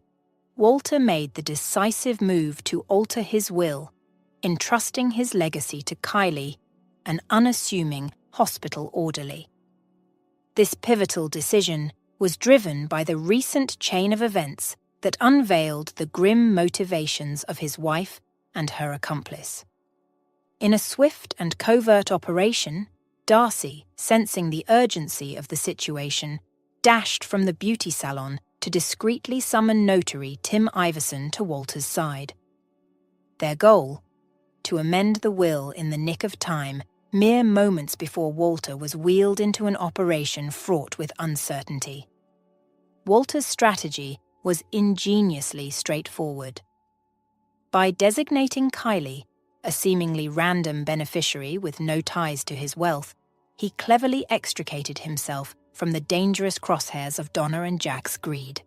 S1: Walter made the decisive move to alter his will, entrusting his legacy to Kylie, an unassuming hospital orderly. This pivotal decision was driven by the recent chain of events that unveiled the grim motivations of his wife and her accomplice. In a swift and covert operation, Darcy, sensing the urgency of the situation, dashed from the beauty salon to discreetly summon notary Tim Iverson to Walter's side. Their goal? To amend the will in the nick of time, mere moments before Walter was wheeled into an operation fraught with uncertainty. Walter's strategy was ingeniously straightforward. By designating Kylie, a seemingly random beneficiary with no ties to his wealth, he cleverly extricated himself from the dangerous crosshairs of Donna and Jack's greed.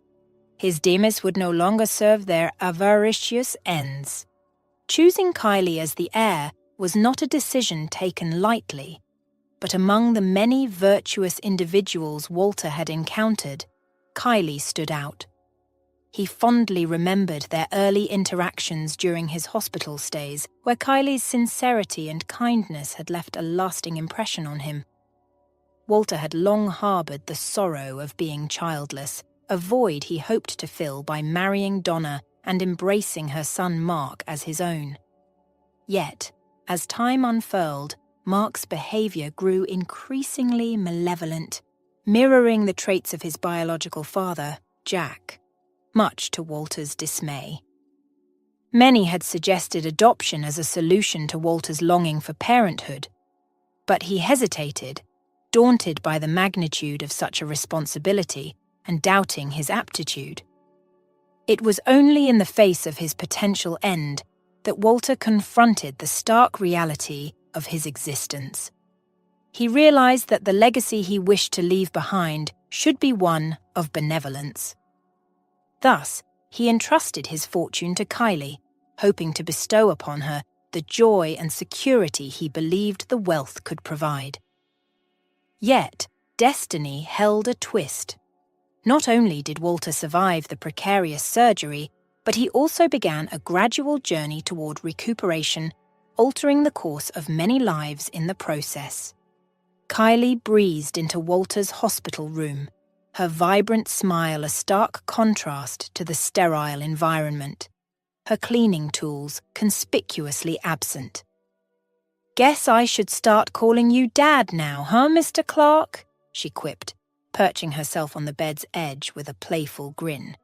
S1: His Demas would no longer serve their avaricious ends. Choosing Kylie as the heir was not a decision taken lightly, but among the many virtuous individuals Walter had encountered, Kylie stood out. He fondly remembered their early interactions during his hospital stays, where Kylie's sincerity and kindness had left a lasting impression on him. Walter had long harbored the sorrow of being childless, a void he hoped to fill by marrying Donna and embracing her son Mark as his own. Yet, as time unfurled, Mark's behavior grew increasingly malevolent, mirroring the traits of his biological father, Jack, much to Walter's dismay. Many had suggested adoption as a solution to Walter's longing for parenthood, but he hesitated, daunted by the magnitude of such a responsibility and doubting his aptitude. It was only in the face of his potential end that Walter confronted the stark reality of his existence. He realized that the legacy he wished to leave behind should be one of benevolence. Thus, he entrusted his fortune to Kylie, hoping to bestow upon her the joy and security he believed the wealth could provide. Yet, destiny held a twist. Not only did Walter survive the precarious surgery, but he also began a gradual journey toward recuperation, altering the course of many lives in the process. Kylie breezed into Walter's hospital room, her vibrant smile a stark contrast to the sterile environment, her cleaning tools conspicuously absent. "Guess I should start calling you Dad now, huh, Mr. Clark?" she quipped, perching herself on the bed's edge with a playful grin.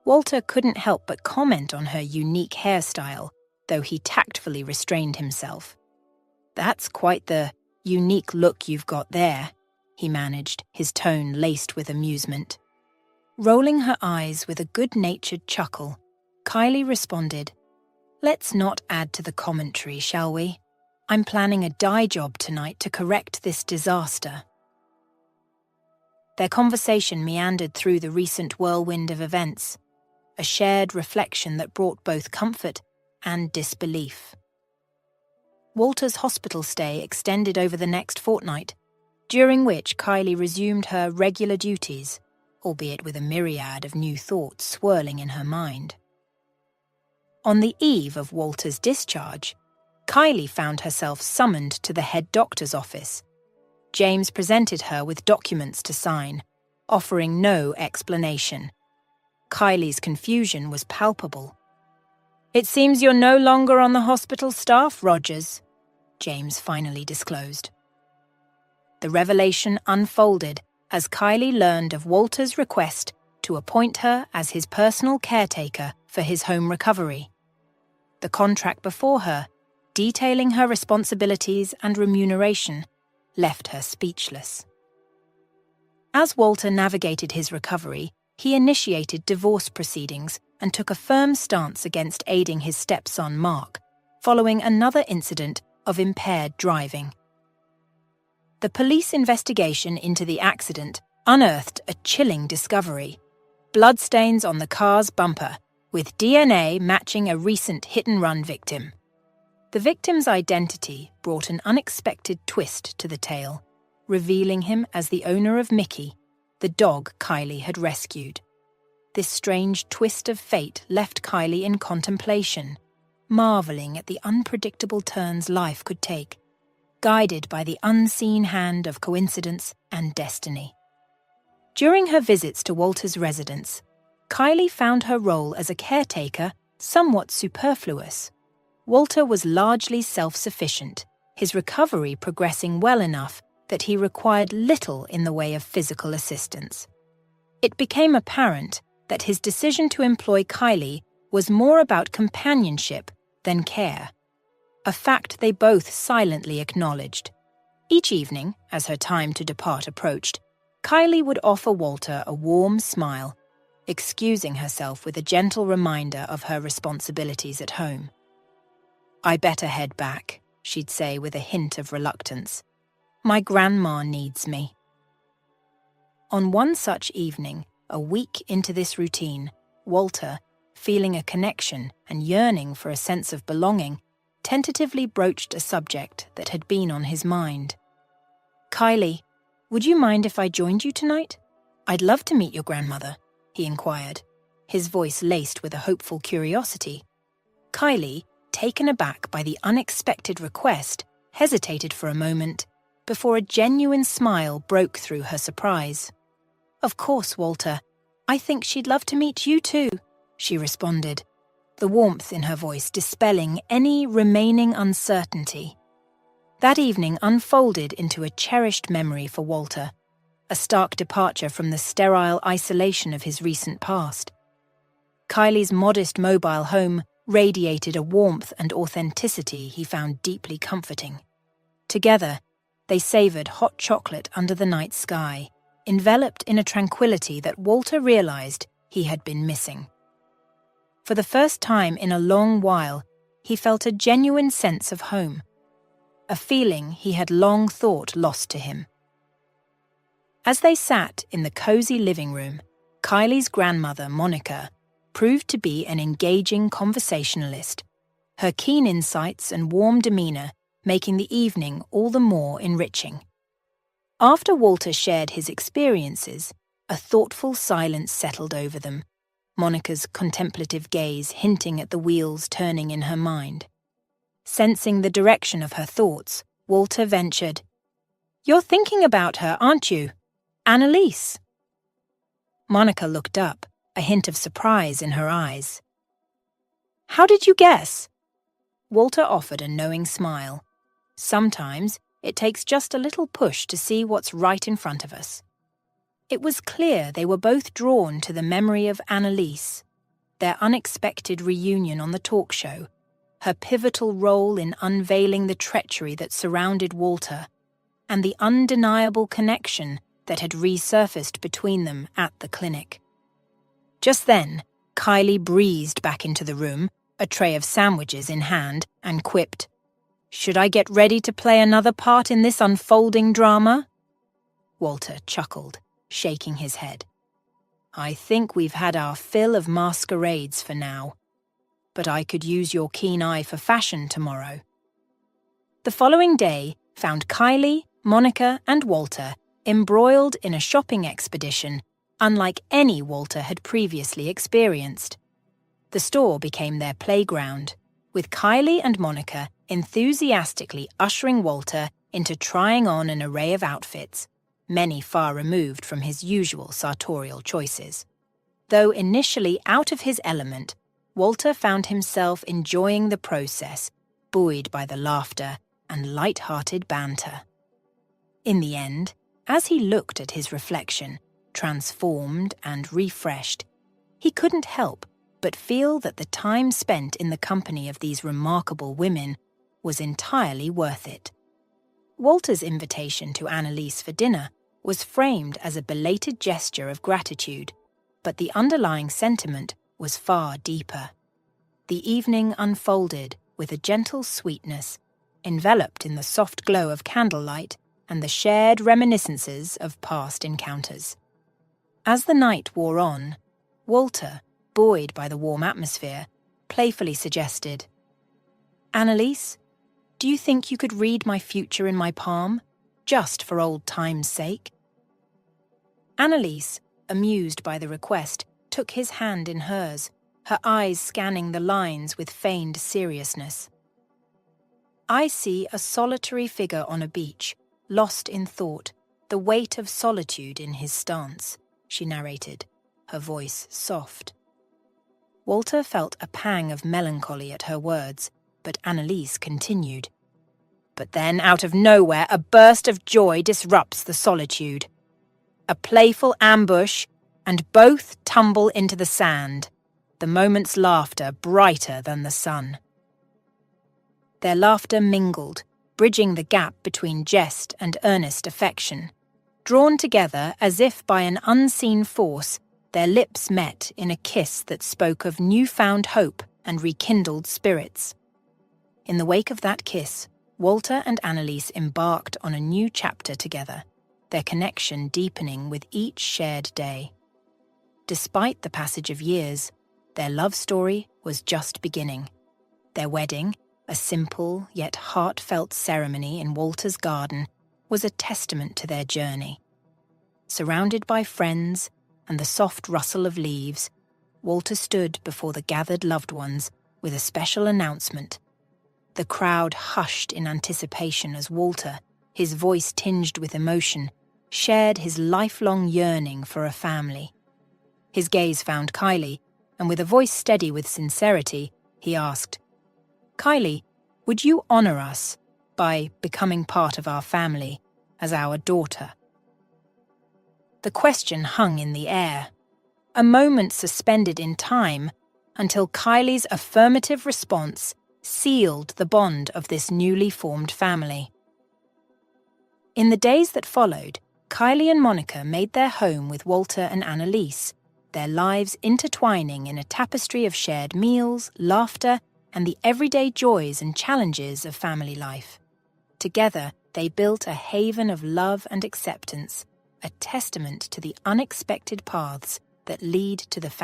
S1: Walter couldn't help but comment on her unique hairstyle, though he tactfully restrained himself. "That's quite the unique look you've got there," he managed, his tone laced with amusement. Rolling her eyes with a good-natured chuckle, Kylie responded, "Let's not add to the commentary, shall we? I'm planning a dye job tonight to correct this disaster." Their conversation meandered through the recent whirlwind of events, a shared reflection that brought both comfort and disbelief. Walter's hospital stay extended over the next fortnight, during which Kylie resumed her regular duties, albeit with a myriad of new thoughts swirling in her mind. On the eve of Walter's discharge, Kylie found herself summoned to the head doctor's office. James presented her with documents to sign, offering no explanation. Kylie's confusion was palpable. "It seems you're no longer on the hospital staff, Rogers," James finally disclosed. The revelation unfolded as Kylie learned of Walter's request to appoint her as his personal caretaker for his home recovery. The contract before her, detailing her responsibilities and remuneration, left her speechless. As Walter navigated his recovery, he initiated divorce proceedings and took a firm stance against aiding his stepson Mark, following another incident of impaired driving. The police investigation into the accident unearthed a chilling discovery: bloodstains on the car's bumper, with DNA matching a recent hit-and-run victim. The victim's identity brought an unexpected twist to the tale, revealing him as the owner of Mickey, the dog Kylie had rescued. This strange twist of fate left Kylie in contemplation, marveling at the unpredictable turns life could take, guided by the unseen hand of coincidence and destiny. During her visits to Walter's residence, Kylie found her role as a caretaker somewhat superfluous. Walter was largely self-sufficient, his recovery progressing well enough that he required little in the way of physical assistance. It became apparent that his decision to employ Kylie was more about companionship than care, a fact they both silently acknowledged. Each evening, as her time to depart approached, Kylie would offer Walter a warm smile, excusing herself with a gentle reminder of her responsibilities at home. "I better head back," she'd say with a hint of reluctance. "My grandma needs me." On one such evening, a week into this routine, Walter, feeling a connection and yearning for a sense of belonging, tentatively broached a subject that had been on his mind. "Kylie, would you mind if I joined you tonight? I'd love to meet your grandmother," he inquired, his voice laced with a hopeful curiosity. Kylie, taken aback by the unexpected request, hesitated for a moment before a genuine smile broke through her surprise. "Of course, Walter. I think she'd love to meet you too," she responded, the warmth in her voice dispelling any remaining uncertainty. That evening unfolded into a cherished memory for Walter, a stark departure from the sterile isolation of his recent past. Kylie's modest mobile home radiated a warmth and authenticity he found deeply comforting. Together, they savoured hot chocolate under the night sky, enveloped in a tranquility that Walter realised he had been missing. For the first time in a long while, he felt a genuine sense of home, a feeling he had long thought lost to him. As they sat in the cosy living room, Kylie's grandmother, Monica, proved to be an engaging conversationalist, her keen insights and warm demeanour making the evening all the more enriching. After Walter shared his experiences, a thoughtful silence settled over them, Monica's contemplative gaze hinting at the wheels turning in her mind. Sensing the direction of her thoughts, Walter ventured, "You're thinking about her, aren't you? Annalise." Monica looked up, a hint of surprise in her eyes. "How did you guess?" Walter offered a knowing smile. Sometimes it takes just a little push to see what's right in front of us. It was clear they were both drawn to the memory of Annalise, their unexpected reunion on the talk show, her pivotal role in unveiling the treachery that surrounded Walter, and the undeniable connection that had resurfaced between them at the clinic. Just then, Kylie breezed back into the room, a tray of sandwiches in hand, and quipped, "Should I get ready to play another part in this unfolding drama?" Walter chuckled, shaking his head. "I think we've had our fill of masquerades for now, but I could use your keen eye for fashion tomorrow." The following day found Kylie, Monica, and Walter embroiled in a shopping expedition unlike any Walter had previously experienced. The store became their playground, with Kylie and Monica enthusiastically ushering Walter into trying on an array of outfits, many far removed from his usual sartorial choices. Though initially out of his element, Walter found himself enjoying the process, buoyed by the laughter and light-hearted banter. In the end, as he looked at his reflection, transformed and refreshed, he couldn't help but feel that the time spent in the company of these remarkable women was entirely worth it. Walter's invitation to Annalise for dinner was framed as a belated gesture of gratitude, but the underlying sentiment was far deeper. The evening unfolded with a gentle sweetness, enveloped in the soft glow of candlelight and the shared reminiscences of past encounters. As the night wore on, Walter, buoyed by the warm atmosphere, playfully suggested, "Annalise, do you think you could read my future in my palm, just for old time's sake?" Annalise, amused by the request, took his hand in hers, her eyes scanning the lines with feigned seriousness. "I see a solitary figure on a beach, lost in thought, the weight of solitude in his stance," she narrated, her voice soft. Walter felt a pang of melancholy at her words, but Annalise continued. "But then, out of nowhere, a burst of joy disrupts the solitude. A playful ambush, and both tumble into the sand, the moment's laughter brighter than the sun." Their laughter mingled, bridging the gap between jest and earnest affection. Drawn together as if by an unseen force, their lips met in a kiss that spoke of newfound hope and rekindled spirits. In the wake of that kiss, Walter and Annalise embarked on a new chapter together, their connection deepening with each shared day. Despite the passage of years, their love story was just beginning. Their wedding, a simple yet heartfelt ceremony in Walter's garden, was a testament to their journey. Surrounded by friends and the soft rustle of leaves, Walter stood before the gathered loved ones with a special announcement. The crowd hushed in anticipation as Walter, his voice tinged with emotion, shared his lifelong yearning for a family. His gaze found Kylie, and with a voice steady with sincerity, he asked, "Kylie, would you honor us by becoming part of our family as our daughter?" The question hung in the air, a moment suspended in time until Kylie's affirmative response sealed the bond of this newly formed family. In the days that followed, Kylie and Monica made their home with Walter and Annalise, their lives intertwining in a tapestry of shared meals, laughter, and the everyday joys and challenges of family life. Together, they built a haven of love and acceptance, a testament to the unexpected paths that lead to the